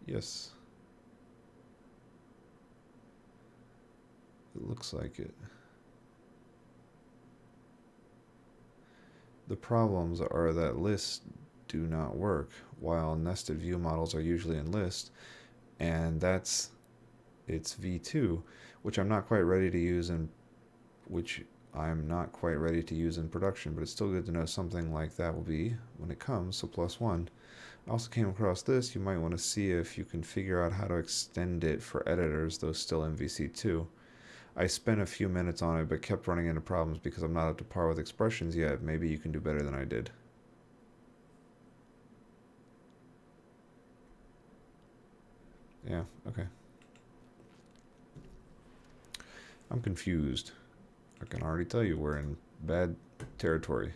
Yes. It looks like it. The problems are that lists do not work, while nested view models are usually in list, and it's v2, which I'm not quite ready to use in production, but it's still good to know something like that will be when it comes, so +1. I also came across this. You might want to see if you can figure out how to extend it for editors, though still in VC2. I spent a few minutes on it, but kept running into problems because I'm not up to par with expressions yet. Maybe you can do better than I did. Yeah, okay. I'm confused. I can already tell you we're in bad territory.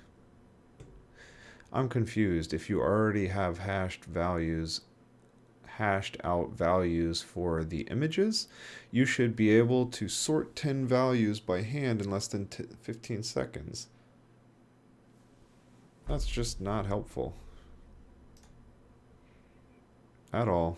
I'm confused. If you already have hashed out values for the images, you should be able to sort 10 values by hand in less than 15 seconds. That's just not helpful at all.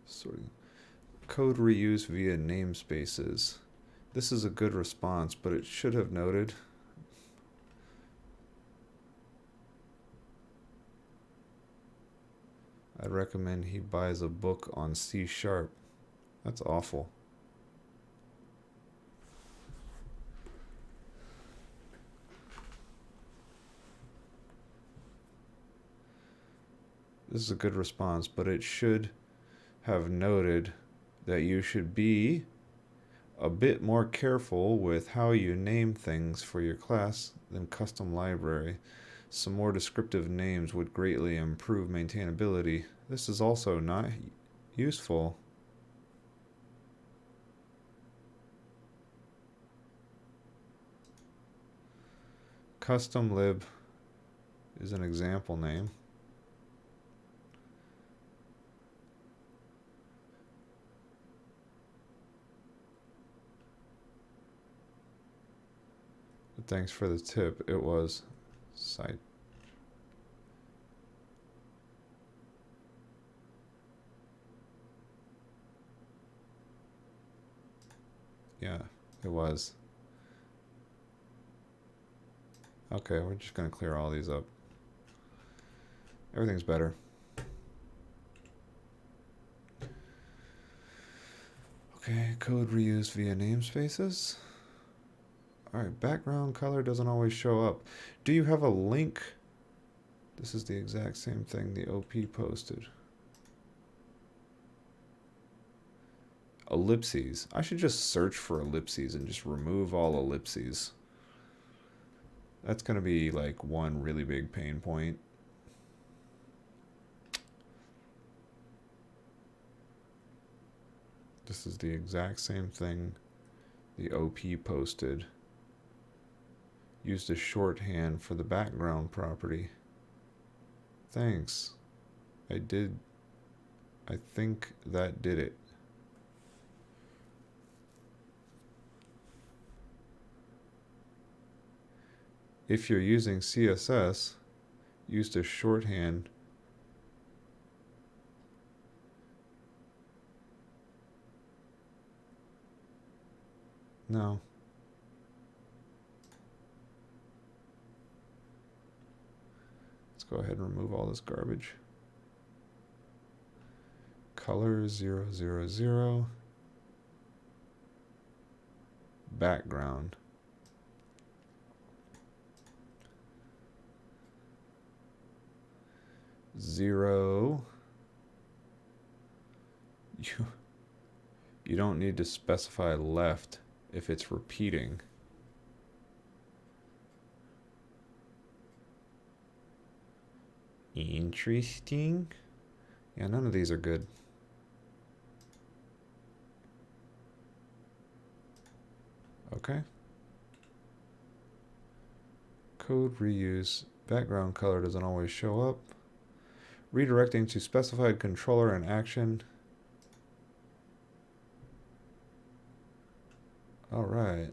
Sorting. Code reuse via namespaces. This is a good response, but it should have noted I'd recommend he buys a book on C#. That's awful. This is a good response, but it should have noted that you should be a bit more careful with how you name things for your class than custom library. Some more descriptive names would greatly improve maintainability. This is also not useful. Custom lib is an example name. But thanks for the tip. It was site. Yeah, it was. Okay, we're just going to clear all these up. Everything's better. Okay, code reused via namespaces. Alright, background color doesn't always show up. Do you have a link? This is the exact same thing the OP posted. Ellipses. I should just search for ellipses and just remove all ellipses. That's going to be like one really big pain point. This is the exact same thing the OP posted. Used a shorthand for the background property. Thanks. I think that did it. If you're using CSS, used as shorthand, no. Let's go ahead and remove all this garbage. Color 000. Background. Zero. You don't need to specify left if it's repeating. Interesting. Yeah, none of these are good. Okay. Code reuse. Background color doesn't always show up. Redirecting to specified controller and action. All right.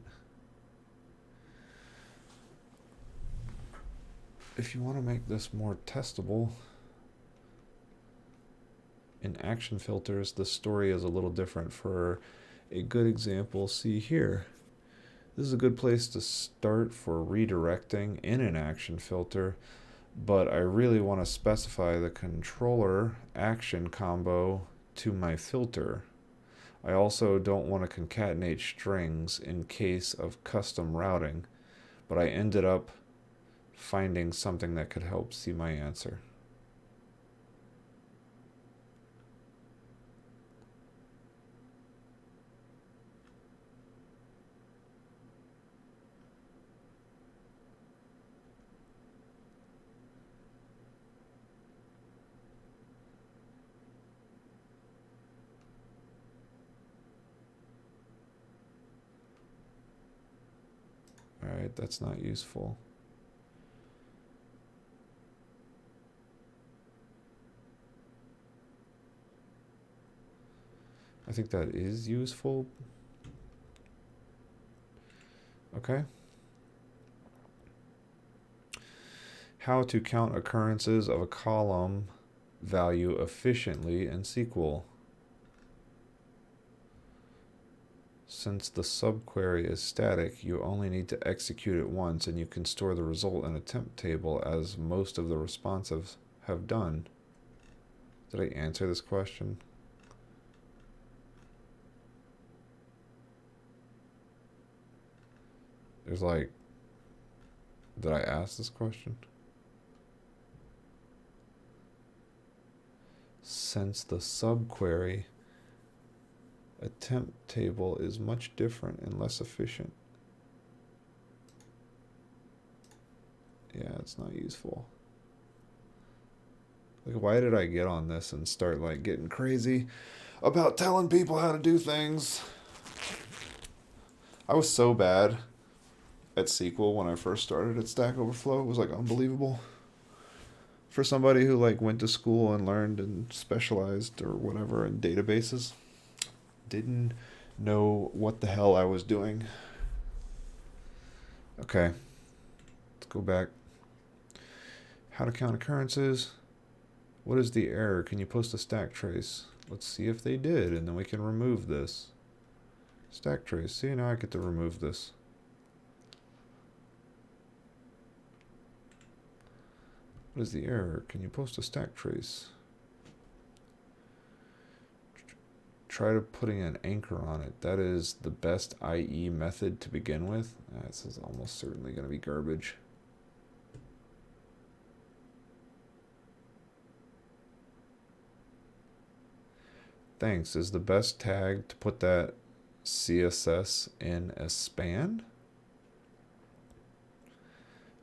If you want to make this more testable, in action filters, the story is a little different. For a good example, see here. This is a good place to start for redirecting in an action filter, but I really want to specify the controller action combo to my filter. I also don't want to concatenate strings in case of custom routing, but I ended up finding something that could help see my answer. Alright, that's not useful. I think that is useful. Okay. How to count occurrences of a column value efficiently in SQL. Since the subquery is static, you only need to execute it once and you can store the result in a temp table, as most of the responsives have done. Did I answer this question? There's like, did I ask this question? Since the subquery, a temp table is much different and less efficient. Yeah, it's not useful. Like, why did I get on this and start like getting crazy about telling people how to do things? I was so bad at SQL when I first started at Stack Overflow. It was like unbelievable. For somebody who like went to school and learned and specialized or whatever in databases, didn't know what the hell I was doing. Okay, let's go back. How to count occurrences. What is the error? Can you post a stack trace? Let's see if they did, and then we can remove this. Stack trace. See, now I get to remove this. What is the error? Can you post a stack trace? Try to putting an anchor on it. That is the best IE method to begin with. This is almost certainly going to be garbage. Thanks. Is the best tag to put that CSS in a span?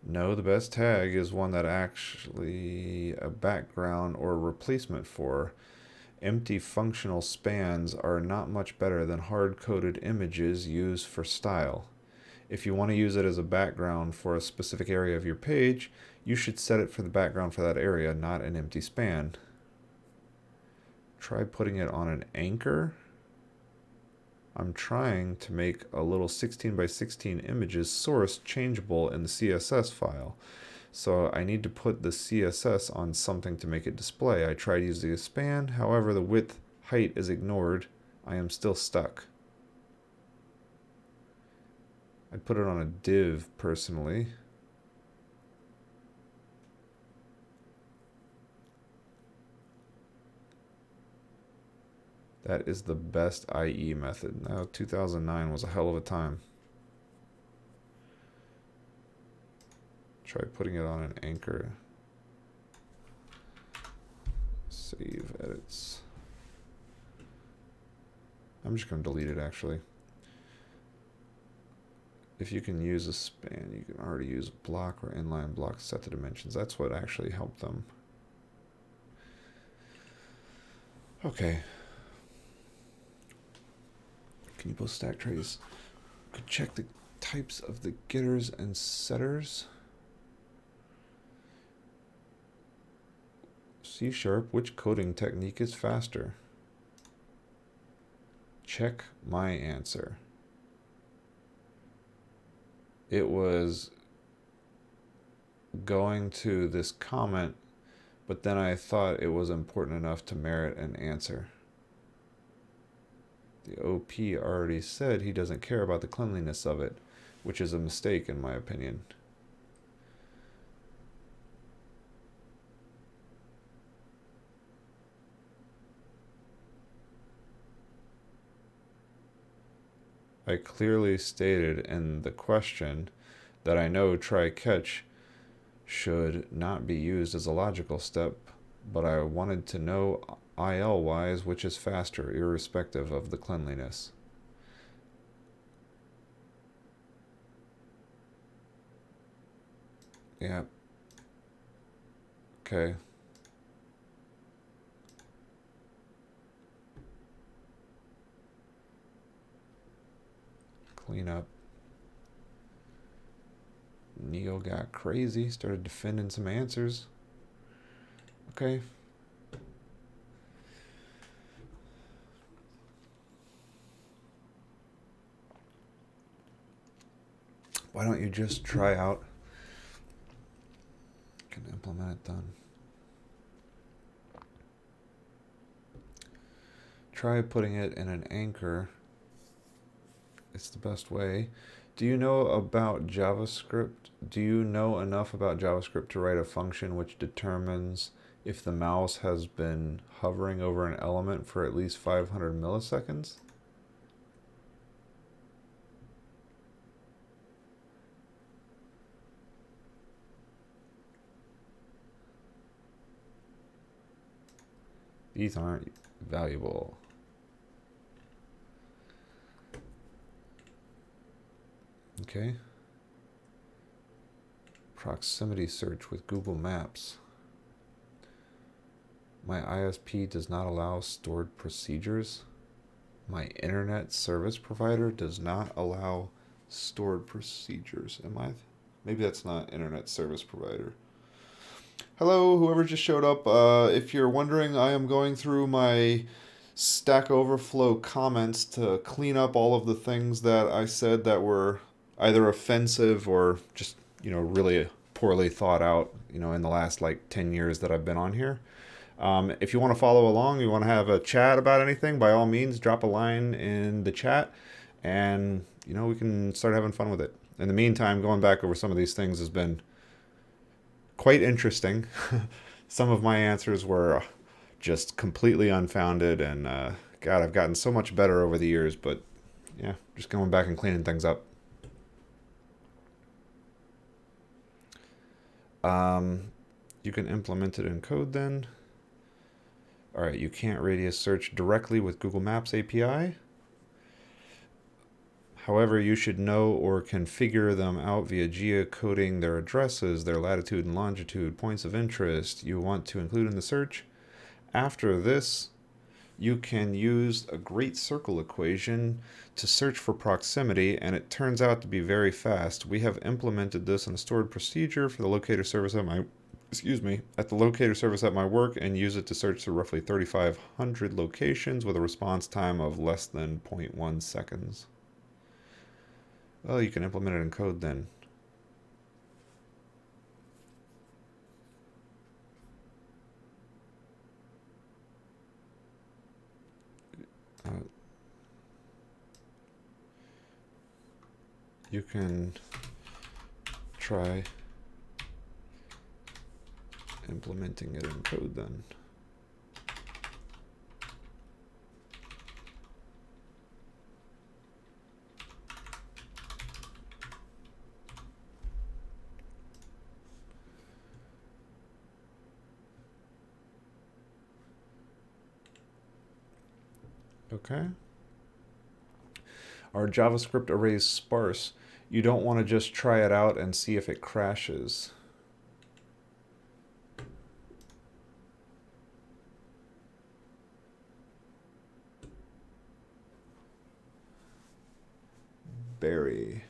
No, the best tag is one that actually a background or replacement for. Empty functional spans are not much better than hard-coded images used for style. If you want to use it as a background for a specific area of your page, you should set it for the background for that area, not an empty span. Try putting it on an anchor. I'm trying to make a little 16 by 16 images source changeable in the CSS file. So I need to put the CSS on something to make it display. I tried using a span, however the width height is ignored. I am still stuck. I'd put it on a div personally. That is the best IE method. Now, 2009 was a hell of a time. Try putting it on an anchor. Save edits. I'm just going to delete it actually. If you can use a span, you can already use block or inline block, set the dimensions. That's what actually helped them. Okay. Can you post stack trace? Could check the types of the getters and setters. C#, which coding technique is faster? Check my answer. It was going to this comment, but then I thought it was important enough to merit an answer. The OP already said he doesn't care about the cleanliness of it, which is a mistake in my opinion. I clearly stated in the question that I know try catch should not be used as a logical step, but I wanted to know IL wise which is faster irrespective of the cleanliness. Yeah. Okay. Clean up. Neo got crazy, started defending some answers. Okay. Why don't you just try out? Can implement it done. Try putting it in an anchor. It's the best way. Do you know about JavaScript? Do you know enough about JavaScript to write a function which determines if the mouse has been hovering over an element for at least 500 milliseconds? These aren't valuable. Okay. Proximity search with Google Maps. My ISP does not allow stored procedures. My internet service provider does not allow stored procedures. Am I? Maybe that's not internet service provider. Hello, whoever just showed up. If you're wondering, I am going through my Stack Overflow comments to clean up all of the things that I said that were either offensive or just, really poorly thought out, in the last like 10 years that I've been on here. If you want to follow along, you want to have a chat about anything, by all means, drop a line in the chat and, we can start having fun with it. In the meantime, going back over some of these things has been quite interesting. Some of my answers were just completely unfounded, and God, I've gotten so much better over the years, but yeah, just going back and cleaning things up. You can implement it in code then. All right, you can't radius search directly with Google Maps API. However, you should know or configure them out via geocoding their addresses, their latitude and longitude, points of interest you want to include in the search. After this, you can use a great circle equation to search for proximity, and it turns out to be very fast. We have implemented this in a stored procedure for the locator service at my excuse me, at the locator service at my work and use it to search through roughly 3,500 locations with a response time of less than zero point 0.1 seconds. Well, you can implement it in code then. You can try implementing it in code then. Okay. Our JavaScript arrays sparse. You don't want to just try it out and see if it crashes. Berry.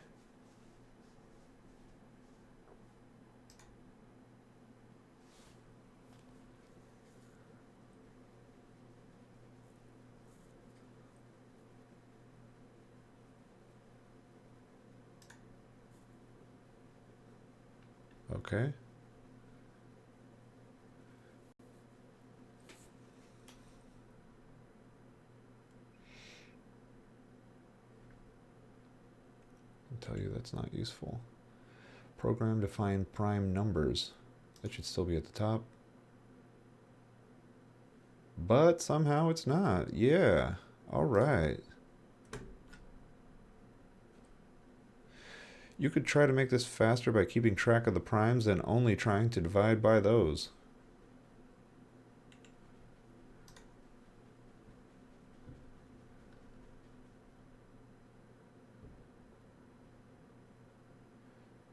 Okay. I'll tell you that's not useful. Program to find prime numbers. That should still be at the top. But somehow it's not. Yeah. All right. You could try to make this faster by keeping track of the primes and only trying to divide by those.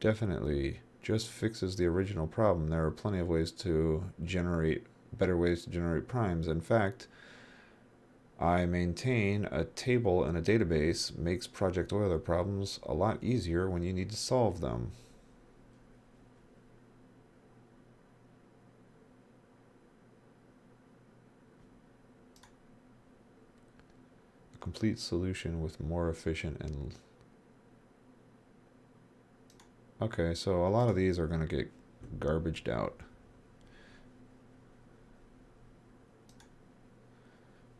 Definitely just fixes the original problem. There are plenty of ways to generate, better ways to generate primes. In fact, I maintain a table in a database makes Project Euler problems a lot easier when you need to solve them. A complete solution with more efficient and... Okay, so a lot of these are going to get garbaged out.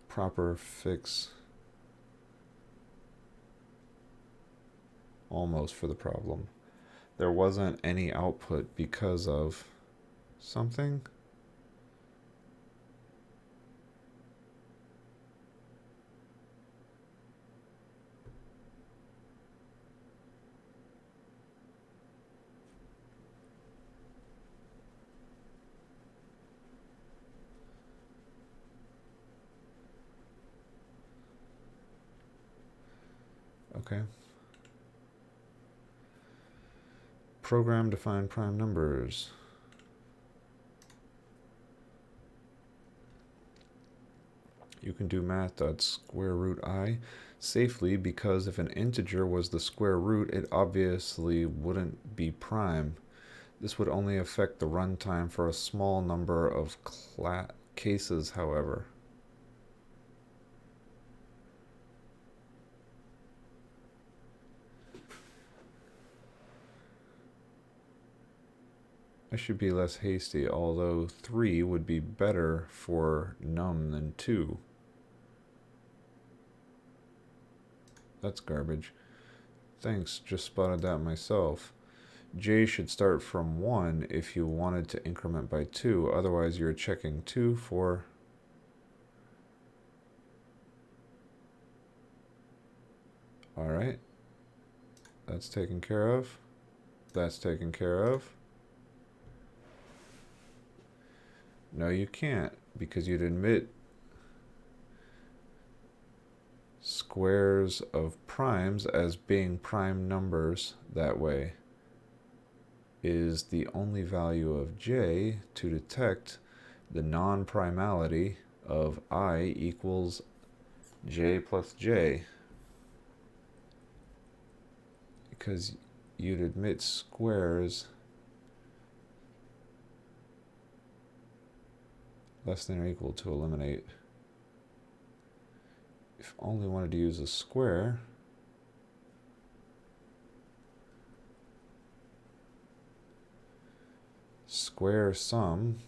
Proper fix almost for the problem. There wasn't any output because of something. Okay. Program to find prime numbers. You can do math.square root I safely because if an integer was the square root, it obviously wouldn't be prime. This would only affect the runtime for a small number of cases, however. I should be less hasty, although 3 would be better for num than 2. That's garbage. Thanks, just spotted that myself. J should start from 1 if you wanted to increment by 2, otherwise you're checking 2 for... Alright. That's taken care of. That's taken care of. No, you can't, because you'd admit squares of primes as being prime numbers that way is the only value of j to detect the non-primality of I equals j plus j, because you'd admit squares less than or equal to eliminate. If only wanted to use a square, square sum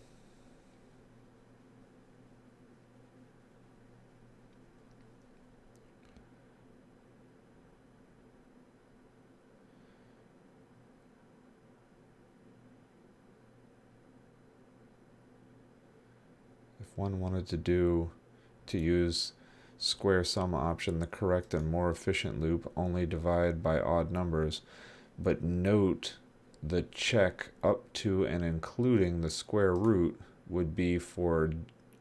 if one wanted to use square sum option, the correct and more efficient loop, only divide by odd numbers, but note the check up to and including the square root would be for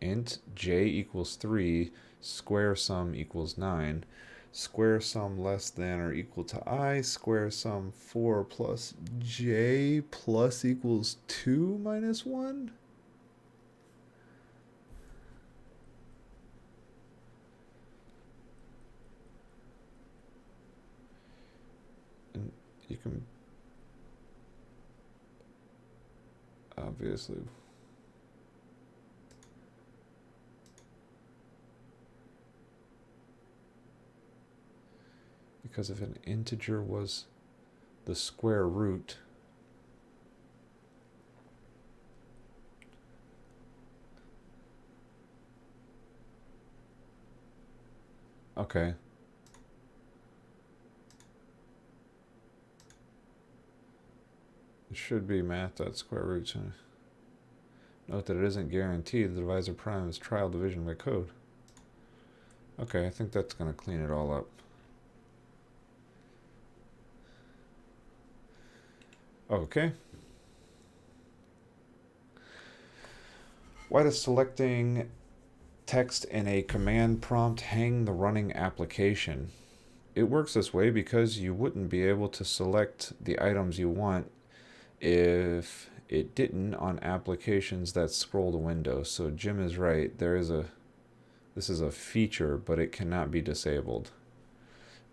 int j equals 3, square sum equals 9, square sum less than or equal to I, square sum 4 plus j plus equals 2 minus 1. And you can obviously because if an integer was the square root, okay, it should be math.square root. Note that it isn't guaranteed the divisor prime is trial division by code. Okay, I think that's going to clean it all up. Okay. Why does selecting text in a command prompt hang the running application? It works this way because you wouldn't be able to select the items you want if it didn't on applications that scroll the window. So Jim is right. This is a feature, but it cannot be disabled.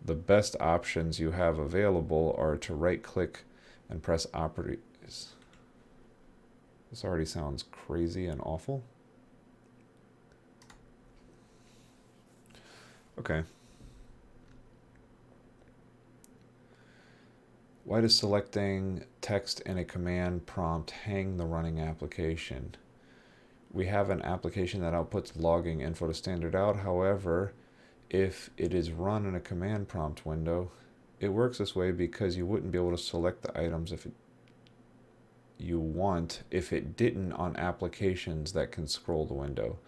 The best options you have available are to right click and press operate. This already sounds crazy and awful. Okay. Why does selecting text in a command prompt hang the running application? We have an application that outputs logging info to standard out. However, if it is run in a command prompt window, it works this way because you wouldn't be able to select the items you want if it didn't on applications that can scroll the window.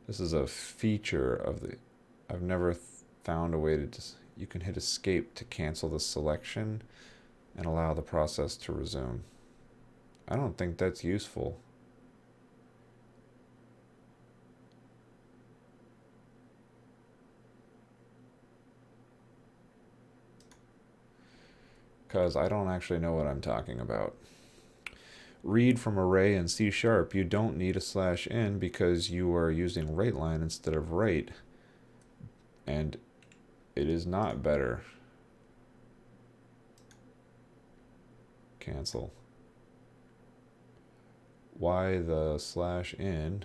This is a feature of the... I've never found a way to... You can hit escape to cancel the selection and allow the process to resume. I don't think that's useful. Because I don't actually know what I'm talking about. Read from array in C#, you don't need a /n because you are using WriteLine instead of write. And it is not better. Cancel. Why the /n?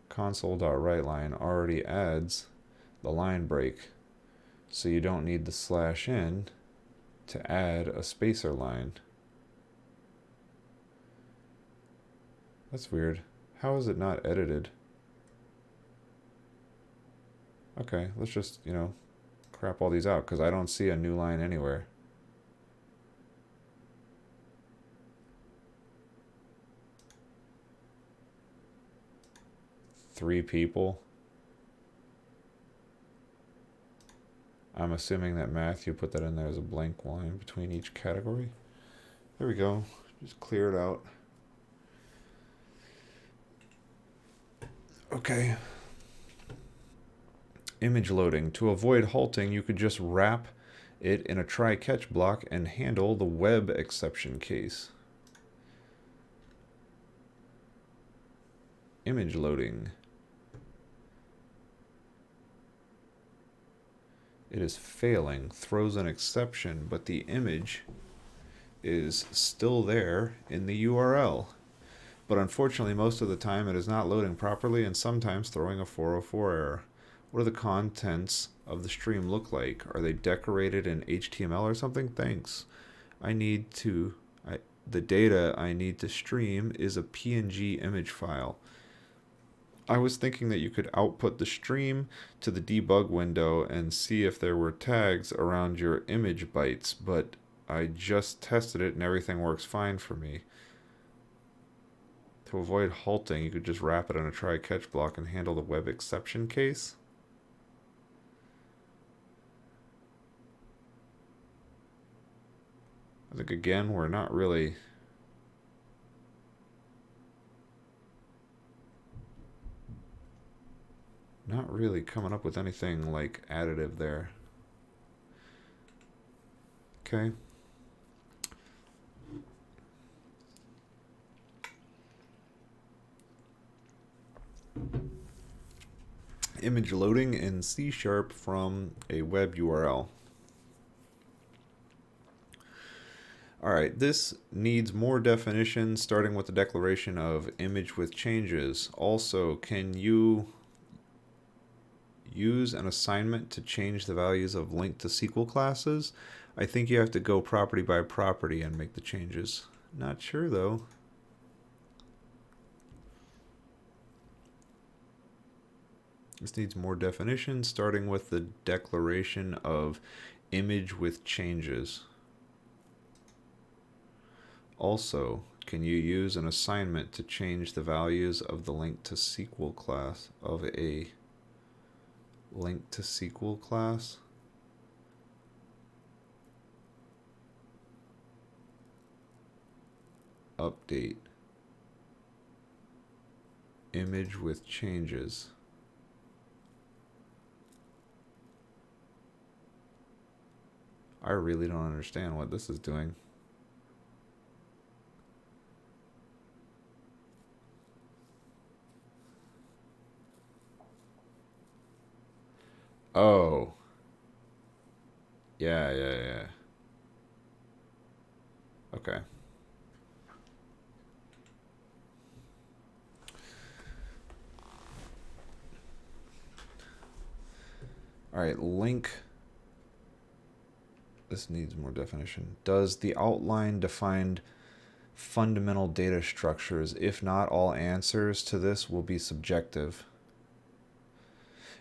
Console.WriteLine already adds the line break, so you don't need the /n to add a spacer line. That's weird. How is it not edited? Okay, let's just, crap all these out because I don't see a new line anywhere. Three people. I'm assuming that Matthew put that in there as a blank line between each category. There we go. Just clear it out. Okay. Image loading. To avoid halting, you could just wrap it in a try-catch block and handle the web exception case. Image loading. It is failing, throws an exception, but the image is still there in the URL. But unfortunately, most of the time it is not loading properly and sometimes throwing a 404 error. What do the contents of the stream look like? Are they decorated in HTML or something? Thanks. The data I need to stream is a PNG image file. I was thinking that you could output the stream to the debug window and see if there were tags around your image bytes, but I just tested it and everything works fine for me. To avoid halting, you could just wrap it in a try-catch block and handle the web exception case. I think again, we're not really coming up with anything like additive there. Okay. Image loading in C# from a web URL. Alright, this needs more definition, starting with the declaration of image with changes. Also, can you use an assignment to change the values of linked to SQL classes? I think you have to go property by property and make the changes. Not sure though. This needs more definition, starting with the declaration of image with changes. Also, can you use an assignment to change the values of the linked to SQL class of a linked to SQL class? Update. Image with changes. I really don't understand what this is doing. Oh. Yeah. Okay. Alright, link. This needs more definition. Does the outline define fundamental data structures? If not, all answers to this will be subjective.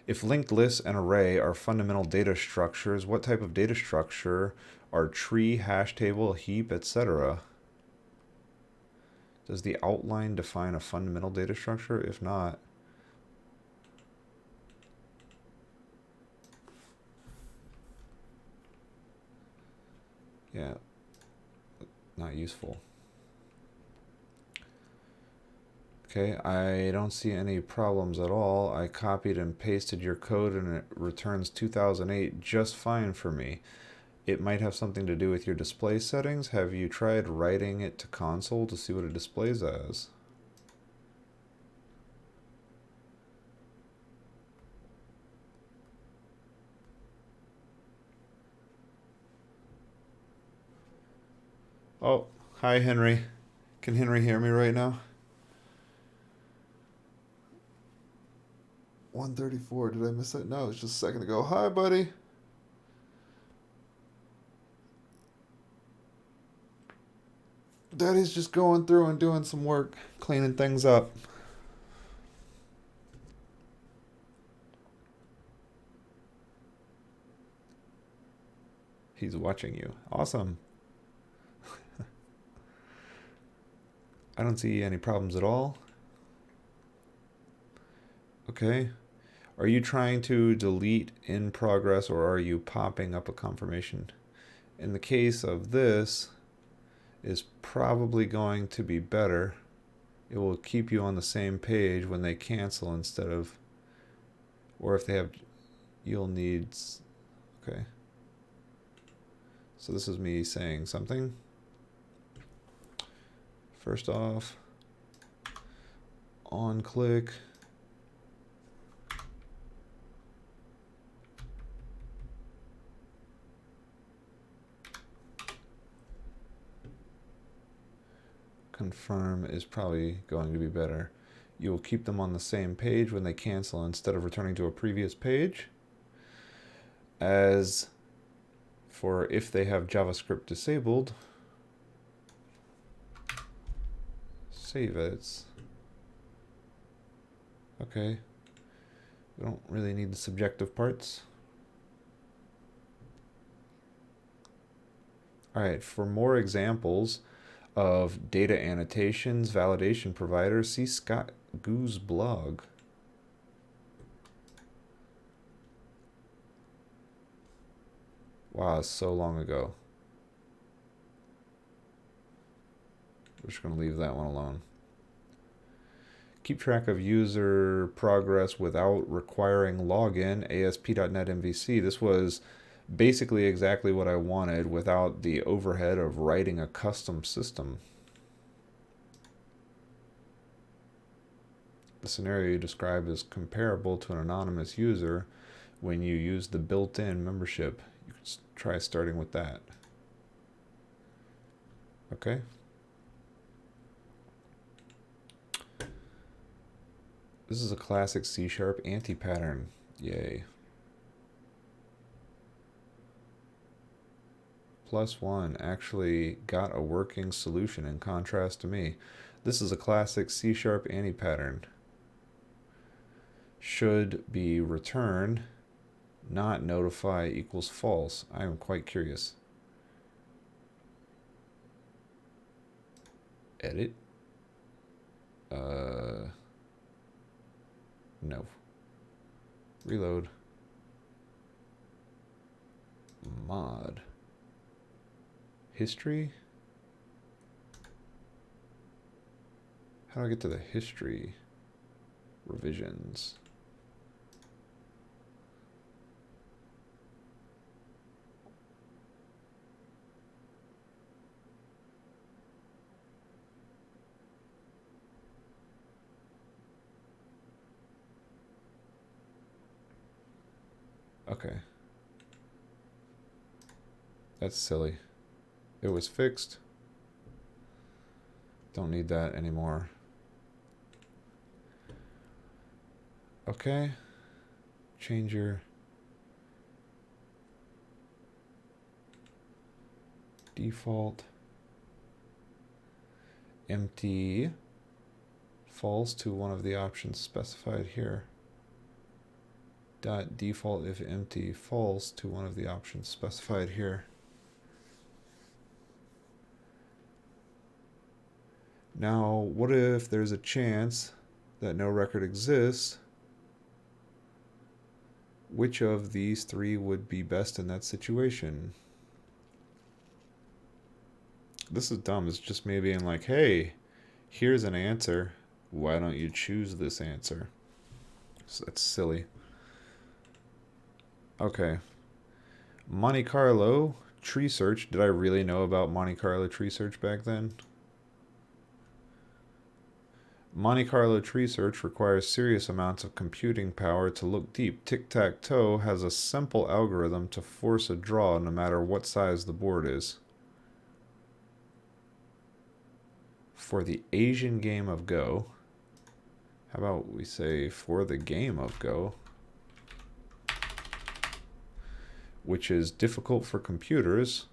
If linked lists and array are fundamental data structures, what type of data structure are tree, hash table, heap, etc.? Does the outline define a fundamental data structure? If not, yeah, not useful. Okay, I don't see any problems at all. I copied and pasted your code and it returns 2008 just fine for me. It might have something to do with your display settings. Have you tried writing it to console to see what it displays as? Oh, hi Henry. Can Henry hear me right now? 134, did I miss it? No, it's just a second ago. Hi, buddy. Daddy's just going through and doing some work, cleaning things up. He's watching you. Awesome. I don't see any problems at all. Okay. Are you trying to delete in progress or are you popping up a confirmation? In the case of this, is probably going to be better. It will keep you on the same page when they cancel instead of, or if they have, you'll need, okay. So this is me saying something. First off, on click. Confirm is probably going to be better. You will keep them on the same page when they cancel instead of returning to a previous page. As for if they have JavaScript disabled, save it. Okay. We don't really need the subjective parts. All right, for more examples of data annotations, validation providers, see Scott Goo's blog. Wow, so long ago. We're just going to leave that one alone. Keep track of user progress without requiring login, ASP.NET MVC. This was basically exactly what I wanted without the overhead of writing a custom system. The scenario you described is comparable to an anonymous user when you use the built-in membership. You can try starting with that. Okay. This is a classic C# anti-pattern. Yay. +1 actually got a working solution in contrast to me. This is a classic C# anti-pattern. Should be return, not notify equals false. I am quite curious. Edit. No. Reload. Mod. History? How do I get to the history? Revisions. Okay. That's silly. It was fixed. Don't need that anymore. Okay. Change your default empty false to one of the options specified here. Dot default if empty false to one of the options specified here. Now, what if there's a chance that no record exists? Which of these three would be best in that situation? This is dumb. It's just me being like, hey, here's an answer. Why don't you choose this answer? So that's silly. Okay. Monte Carlo tree search. Did I really know about Monte Carlo tree search back then? Monte Carlo tree search requires serious amounts of computing power to look deep. Tic-tac-toe has a simple algorithm to force a draw no matter what size the board is. For the Asian game of Go, how about we say for the game of Go, which is difficult for computers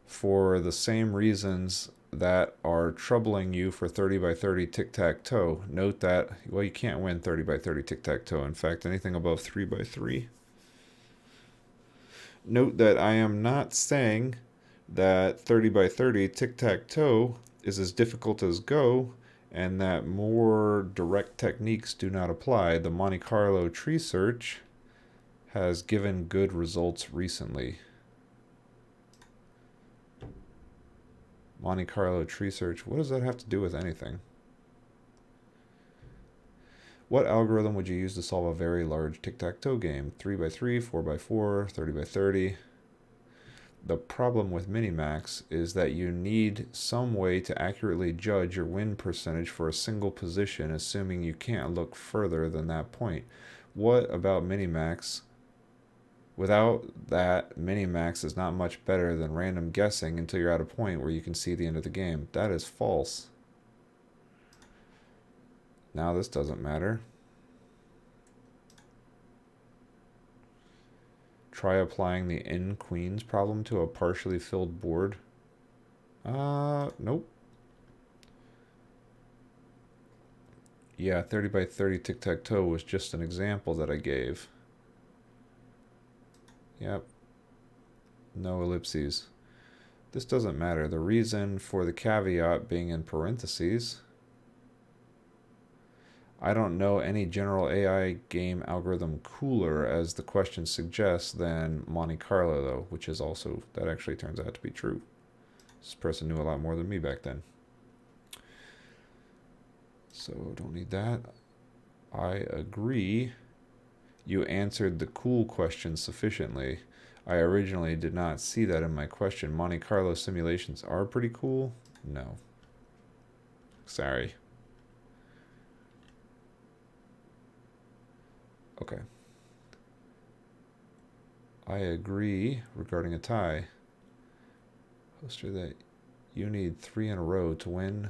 for the same reasons that are troubling you for 30 by 30 tic-tac-toe. Note that, well, you can't win 30 by 30 tic-tac-toe. In fact, anything above 3 by 3. Note that I am not saying that 30 by 30 tic-tac-toe is as difficult as Go and that more direct techniques do not apply. The Monte Carlo tree search has given good results recently. Monte Carlo tree search, what does that have to do with anything? What algorithm would you use to solve a very large tic-tac-toe game? 3 by 3, 4 by 4, 30 by 30. The problem with Minimax is that you need some way to accurately judge your win percentage for a single position, assuming you can't look further than that point. What about Minimax? Without that, Minimax is not much better than random guessing until you're at a point where you can see the end of the game. That is false. Now this doesn't matter. Try applying the n queens problem to a partially filled board. Nope. Yeah, 30 by 30 tic-tac-toe was just an example that I gave. Yep. No ellipses. This doesn't matter. The reason for the caveat being in parentheses. I don't know any general AI game algorithm cooler, as the question suggests, than Monte Carlo, though, which is also, that actually turns out to be true. This person knew a lot more than me back then. So don't need that. I agree. You answered the cool question sufficiently. I originally did not see that in my question. Monte Carlo simulations are pretty cool? No. Sorry. Okay. I agree regarding a tie. Poster that you need 3 in a row to win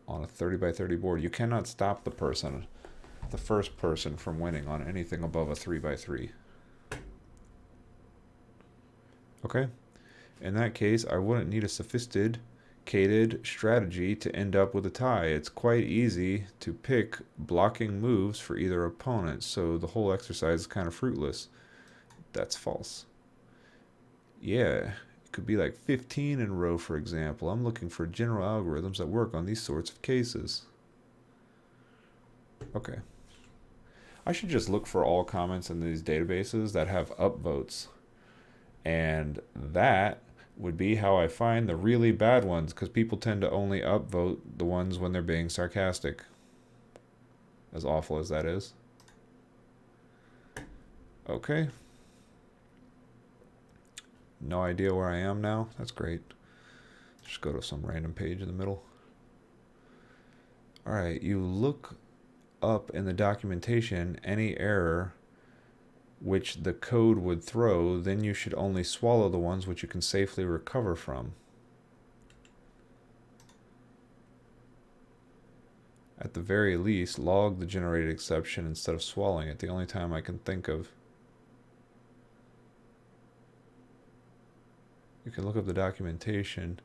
on a 30 by 30 board. You cannot stop the first person from winning on anything above a 3 by 3. Okay? In that case, I wouldn't need a sophisticated strategy to end up with a tie. It's quite easy to pick blocking moves for either opponent, so the whole exercise is kind of fruitless. That's false. Yeah, it could be like 15 in a row, for example. I'm looking for general algorithms that work on these sorts of cases. Okay. I should just look for all comments in these databases that have upvotes. And that would be how I find the really bad ones, because people tend to only upvote the ones when they're being sarcastic. As awful as that is. Okay. No idea where I am now. That's great. Just go to some random page in the middle. Alright, you look up in the documentation any error which the code would throw, then you should only swallow the ones which you can safely recover from. At the very least, log the generated exception instead of swallowing it. The only time I can think of. You can look up the documentation.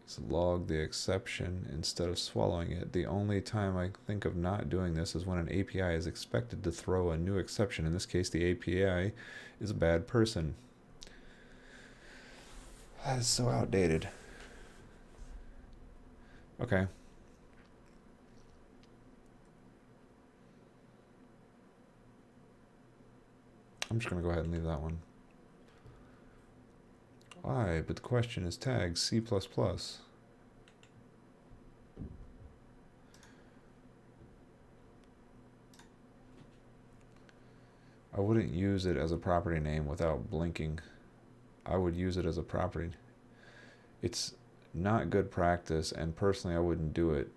So log the exception instead of swallowing it. The only time I think of not doing this is when an API is expected to throw a new exception. In this case, the API is a bad person. That is so outdated. Okay. I'm just going to go ahead and leave that one. Why? But the question is tagged C++. I wouldn't use it as a property name without blinking. I would use it as a property. It's not good practice, and personally I wouldn't do it.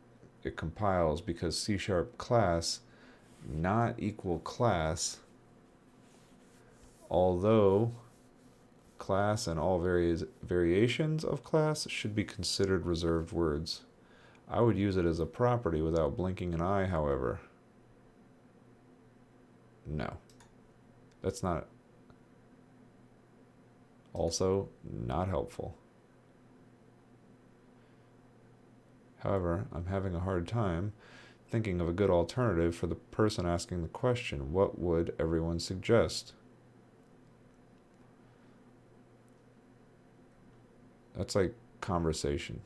It compiles because C# class not equal class, although class and all variations of class should be considered reserved words. I would use it as a property without blinking an eye, however. No. That's not. Also, not helpful. However, I'm having a hard time thinking of a good alternative for the person asking the question. What would everyone suggest? That's like conversation.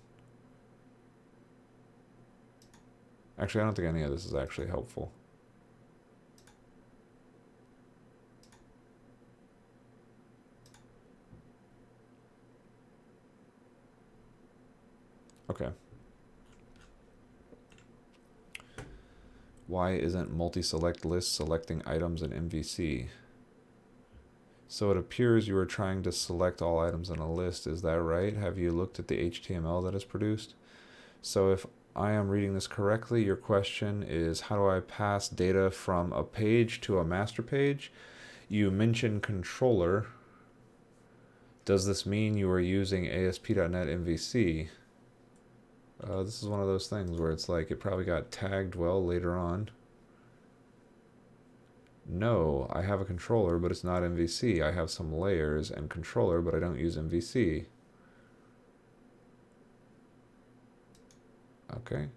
Actually, I don't think any of this is actually helpful. Okay. Why isn't multi-select list selecting items in MVC? So it appears you are trying to select all items in a list, is that right? Have you looked at the HTML that is produced? So if I am reading this correctly, your question is, how do I pass data from a page to a master page? You mentioned controller. Does this mean you are using ASP.NET MVC? This is one of those things where it's like it probably got tagged well later on. No, I have a controller, but it's not MVC. I have some layers and controller, but I don't use MVC. Okay.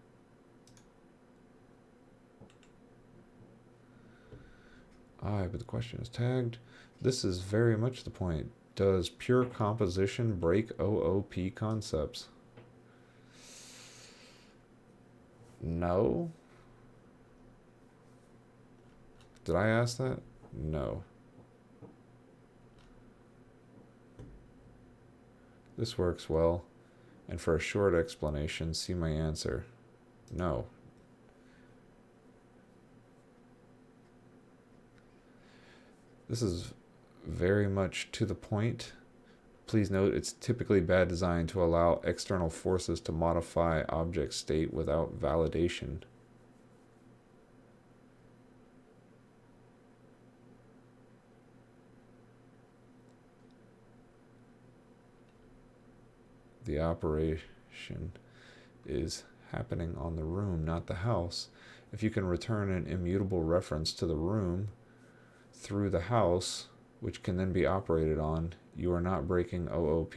But the question is tagged. This is very much the point. Does pure composition break OOP concepts? No. Did I ask that? No. This works well. And for a short explanation, see my answer. No. This is very much to the point. Please note it's typically bad design to allow external forces to modify object state without validation. The operation is happening on the room, not the house. If you can return an immutable reference to the room through the house, which can then be operated on, you are not breaking OOP.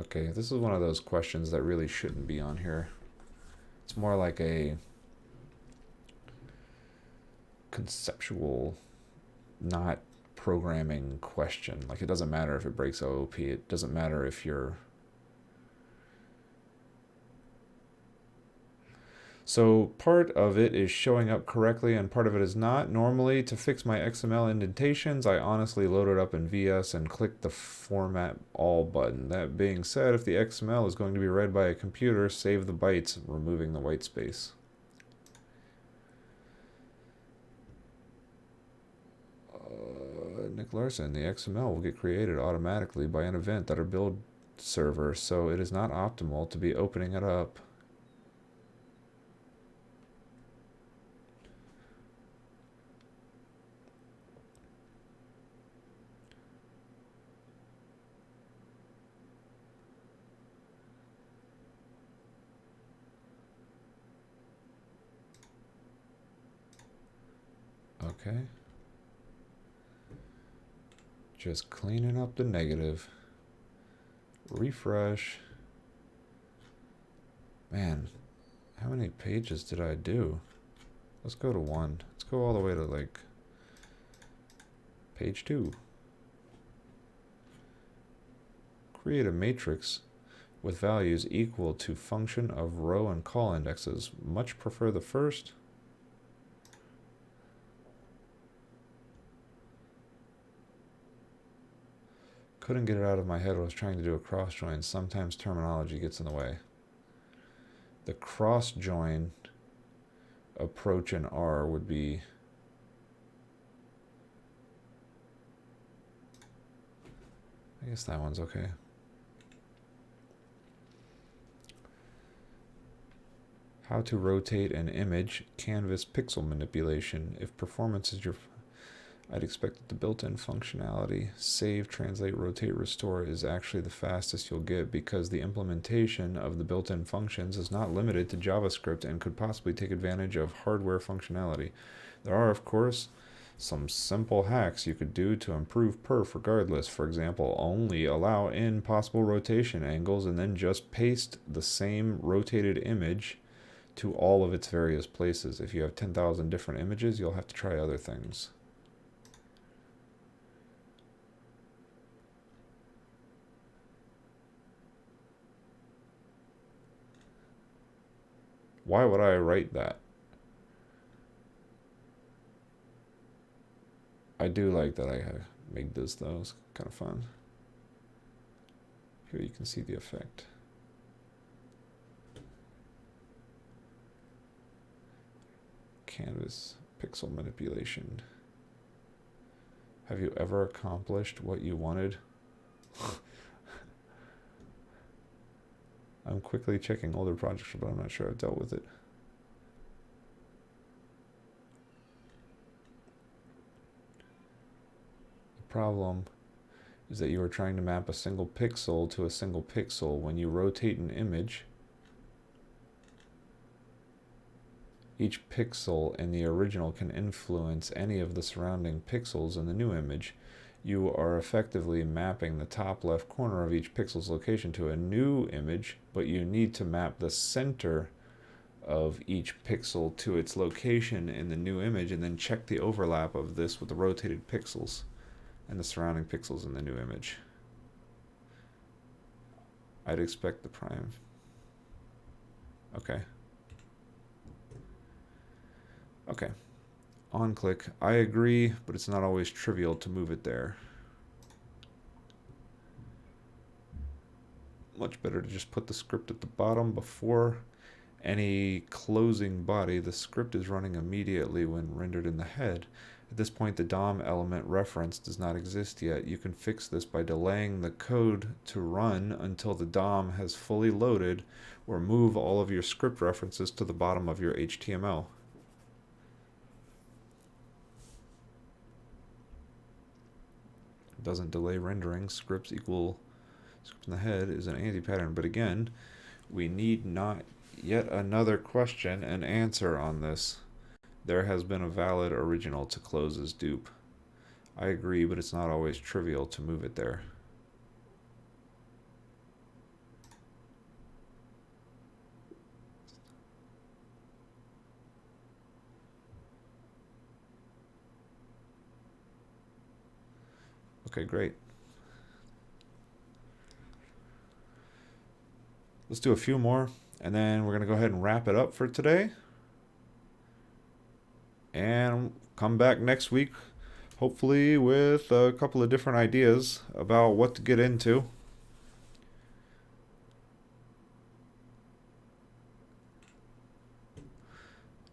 Okay, this is one of those questions that really shouldn't be on here. It's more like a conceptual, not programming question. Like, it doesn't matter if it breaks OOP. It doesn't matter if you're... So part of it is showing up correctly and part of it is not. Normally, to fix my XML indentations, I honestly load it up in VS and click the Format All button. That being said, if the XML is going to be read by a computer, save the bytes, removing the white space. Nick Larson, the XML will get created automatically by an event at our build server, so it is not optimal to be opening it up. Okay. Just cleaning up the negative. Refresh. Man, how many pages did I do? Let's go to 1. Let's go all the way to like page 2. Create a matrix with values equal to function of row and call indexes. Much prefer the first. Couldn't get it out of my head. I was trying to do a cross join. Sometimes terminology gets in the way. The cross join approach in R would be I guess that one's okay. How to rotate an image, canvas pixel manipulation. If performance is your I'd expect that the built-in functionality, save, translate, rotate, restore, is actually the fastest you'll get because the implementation of the built-in functions is not limited to JavaScript and could possibly take advantage of hardware functionality. There are, of course, some simple hacks you could do to improve perf regardless. For example, only allow in possible rotation angles and then just paste the same rotated image to all of its various places. If you have 10,000 different images, you'll have to try other things. Why would I write that? I do like that I made this though. It's kind of fun. Here you can see the effect. Canvas pixel manipulation. Have you ever accomplished what you wanted? I'm quickly checking older projects, but I'm not sure I've dealt with it. problem is that you are trying to map a single pixel to a single pixel. When you rotate an image, each pixel in the original can influence any of the surrounding pixels in the new image. You are effectively mapping the top left corner of each pixel's location to a new image, but you need to map the center of each pixel to its location in the new image and then check the overlap of this with the rotated pixels and the surrounding pixels in the new image. I'd expect the prime. Okay. Okay. On click. I agree, but it's not always trivial to move it there. Much better to just put the script at the bottom before any closing body. The script is running immediately when rendered in the head. At this point, the DOM element reference does not exist yet. You can fix this by delaying the code to run until the DOM has fully loaded, or move all of your script references to the bottom of your HTML. Doesn't delay rendering. Script in the head is an anti-pattern. But again, we need not yet another question and answer on this. There has been a valid original to close as dupe. I agree, but it's not always trivial to move it there. Okay, great. Let's do a few more, and then we're going to go ahead and wrap it up for today. And come back next week, hopefully with a couple of different ideas about what to get into.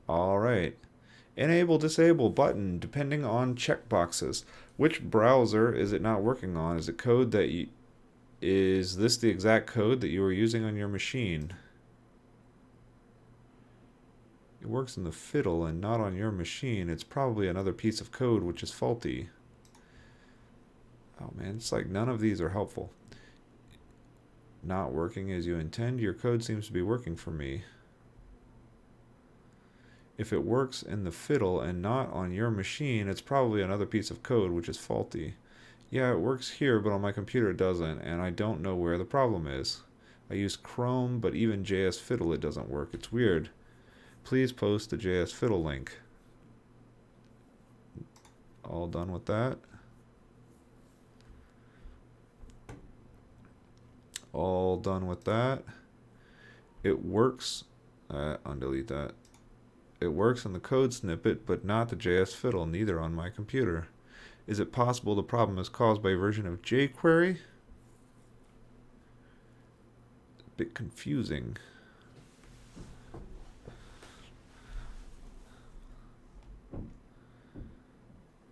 All right. Enable, disable button depending on checkboxes. Which browser is it not working on? Is it code that is this the exact code that you are using on your machine? It works in the fiddle and not on your machine. It's probably another piece of code which is faulty. Oh man, it's like none of these are helpful. Not working as you intend. Your code seems to be working for me. If it works in the fiddle and not on your machine, it's probably another piece of code which is faulty. Yeah, it works here, but on my computer it doesn't, and I don't know where the problem is. I use Chrome, but even JS Fiddle it doesn't work. It's weird. Please post the JS Fiddle link. All done with that. All done with that. It works. Undelete that. It works in the code snippet, but not the JS Fiddle, neither on my computer. Is it possible the problem is caused by a version of jQuery? A bit confusing.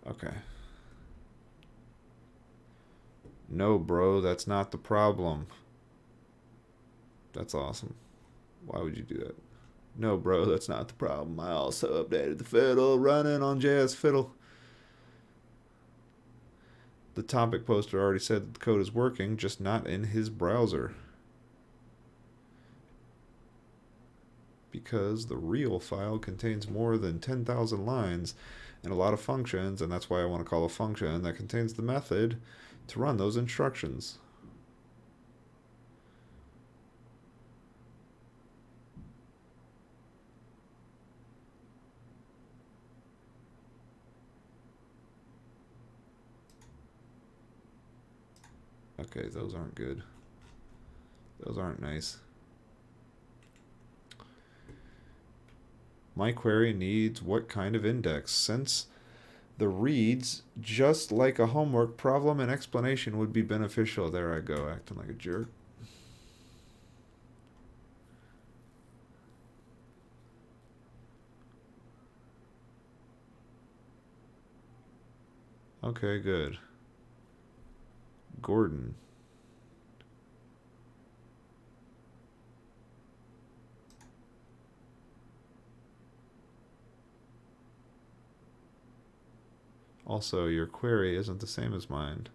Okay. No, bro, that's not the problem. That's awesome. Why would you do that? No, bro, that's not the problem. I also updated the fiddle running on JS Fiddle. The topic poster already said that the code is working, just not in his browser. Because the real file contains more than 10,000 lines and a lot of functions, and that's why I want to call a function that contains the method to run those instructions. Okay, those aren't good. Those aren't nice. My query needs what kind of index? Since the reads, just like a homework problem, an explanation would be beneficial. There I go, acting like a jerk. Okay, good. Gordon. Also, your query isn't the same as mine.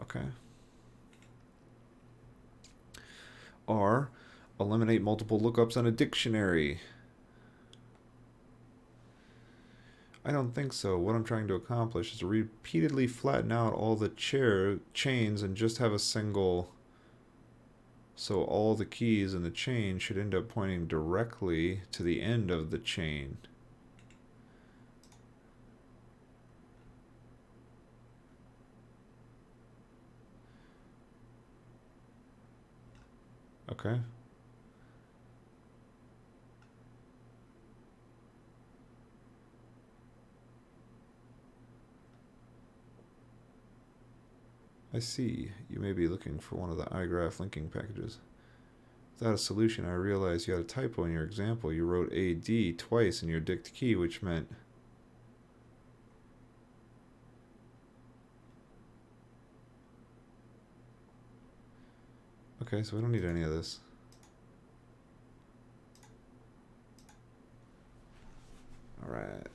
Okay. R, eliminate multiple lookups in a dictionary. I don't think so. What I'm trying to accomplish is to repeatedly flatten out all the chains and just have a single. So all the keys in the chain should end up pointing directly to the end of the chain. Okay. I see. You may be looking for one of the iGraph linking packages. Without a solution, I realized you had a typo in your example. You wrote AD twice in your dict key, which meant... Okay, so we don't need any of this. Alright.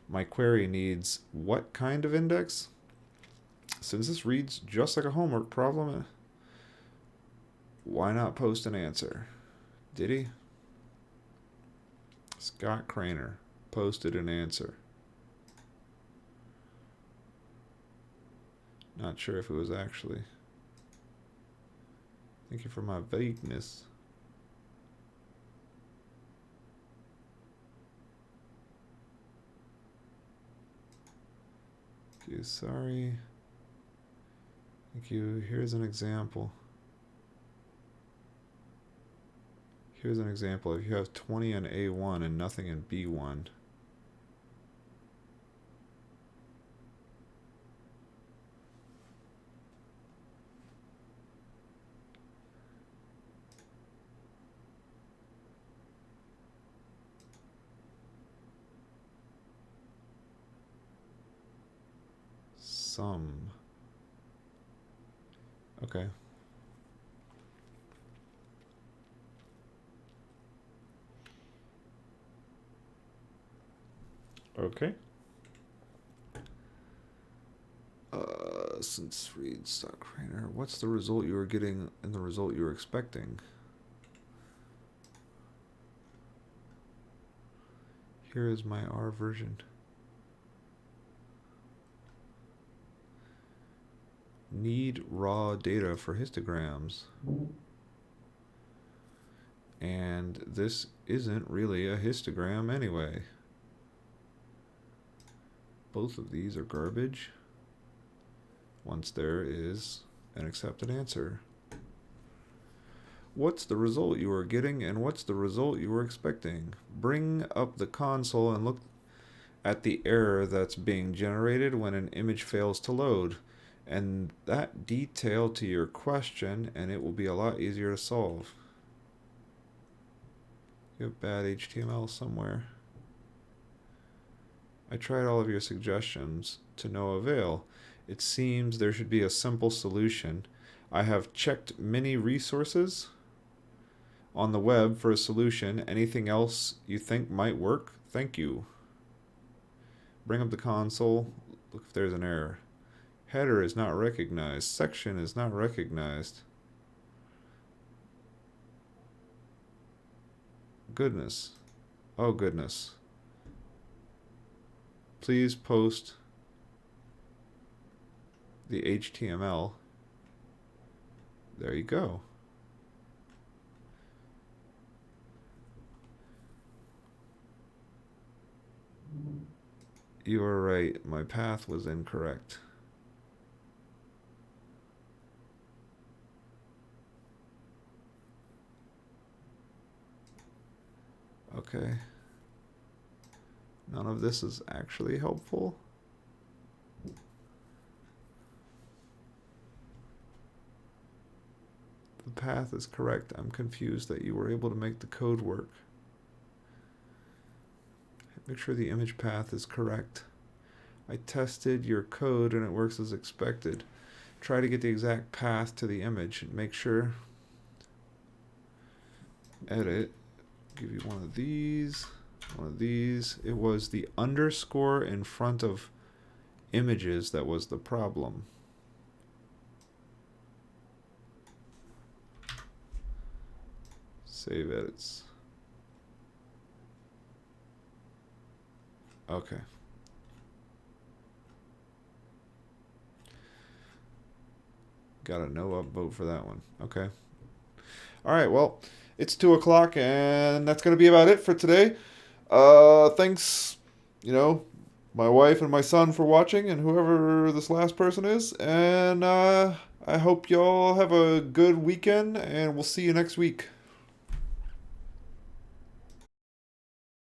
My query needs what kind of index? Since this reads just like a homework problem, why not post an answer? Did he? Scott Craner posted an answer. Not sure if it was actually. Thank you for my vagueness. Thank you, sorry. Thank you. Here's an example. Here's an example. If you have 20 in A1 and nothing in B1, sum. Okay. Okay. Since read stock trainer, what's the result you were getting and the result you were expecting? Here is my R version. Need raw data for histograms. And this isn't really a histogram anyway. Both of these are garbage once there is an accepted answer. What's the result you are getting and what's the result you were expecting? Bring up the console and look at the error that's being generated when an image fails to load. And that detail to your question, and it will be a lot easier to solve. You have bad HTML somewhere. I tried all of your suggestions to no avail. It seems there should be a simple solution. I have checked many resources on the web for a solution. Anything else you think might work? Thank you. Bring up the console. Look if there's an error. Header is not recognized. Section is not recognized. Goodness. Oh, goodness. Please post the HTML. There you go. You are right. My path was incorrect. Okay. None of this is actually helpful. The path is correct. I'm confused that you were able to make the code work. Make sure the image path is correct. I tested your code and it works as expected. Try to get the exact path to the image and make sure. Edit. give you one of these. One of these. It was the underscore in front of images that was the problem. Save edits. Okay. Got a no upvote for that one. Okay. All right. Well, it's 2 o'clock, and that's gonna be about it for today. Thanks, my wife and my son for watching, and whoever this last person is. And I hope y'all have a good weekend, and we'll see you next week.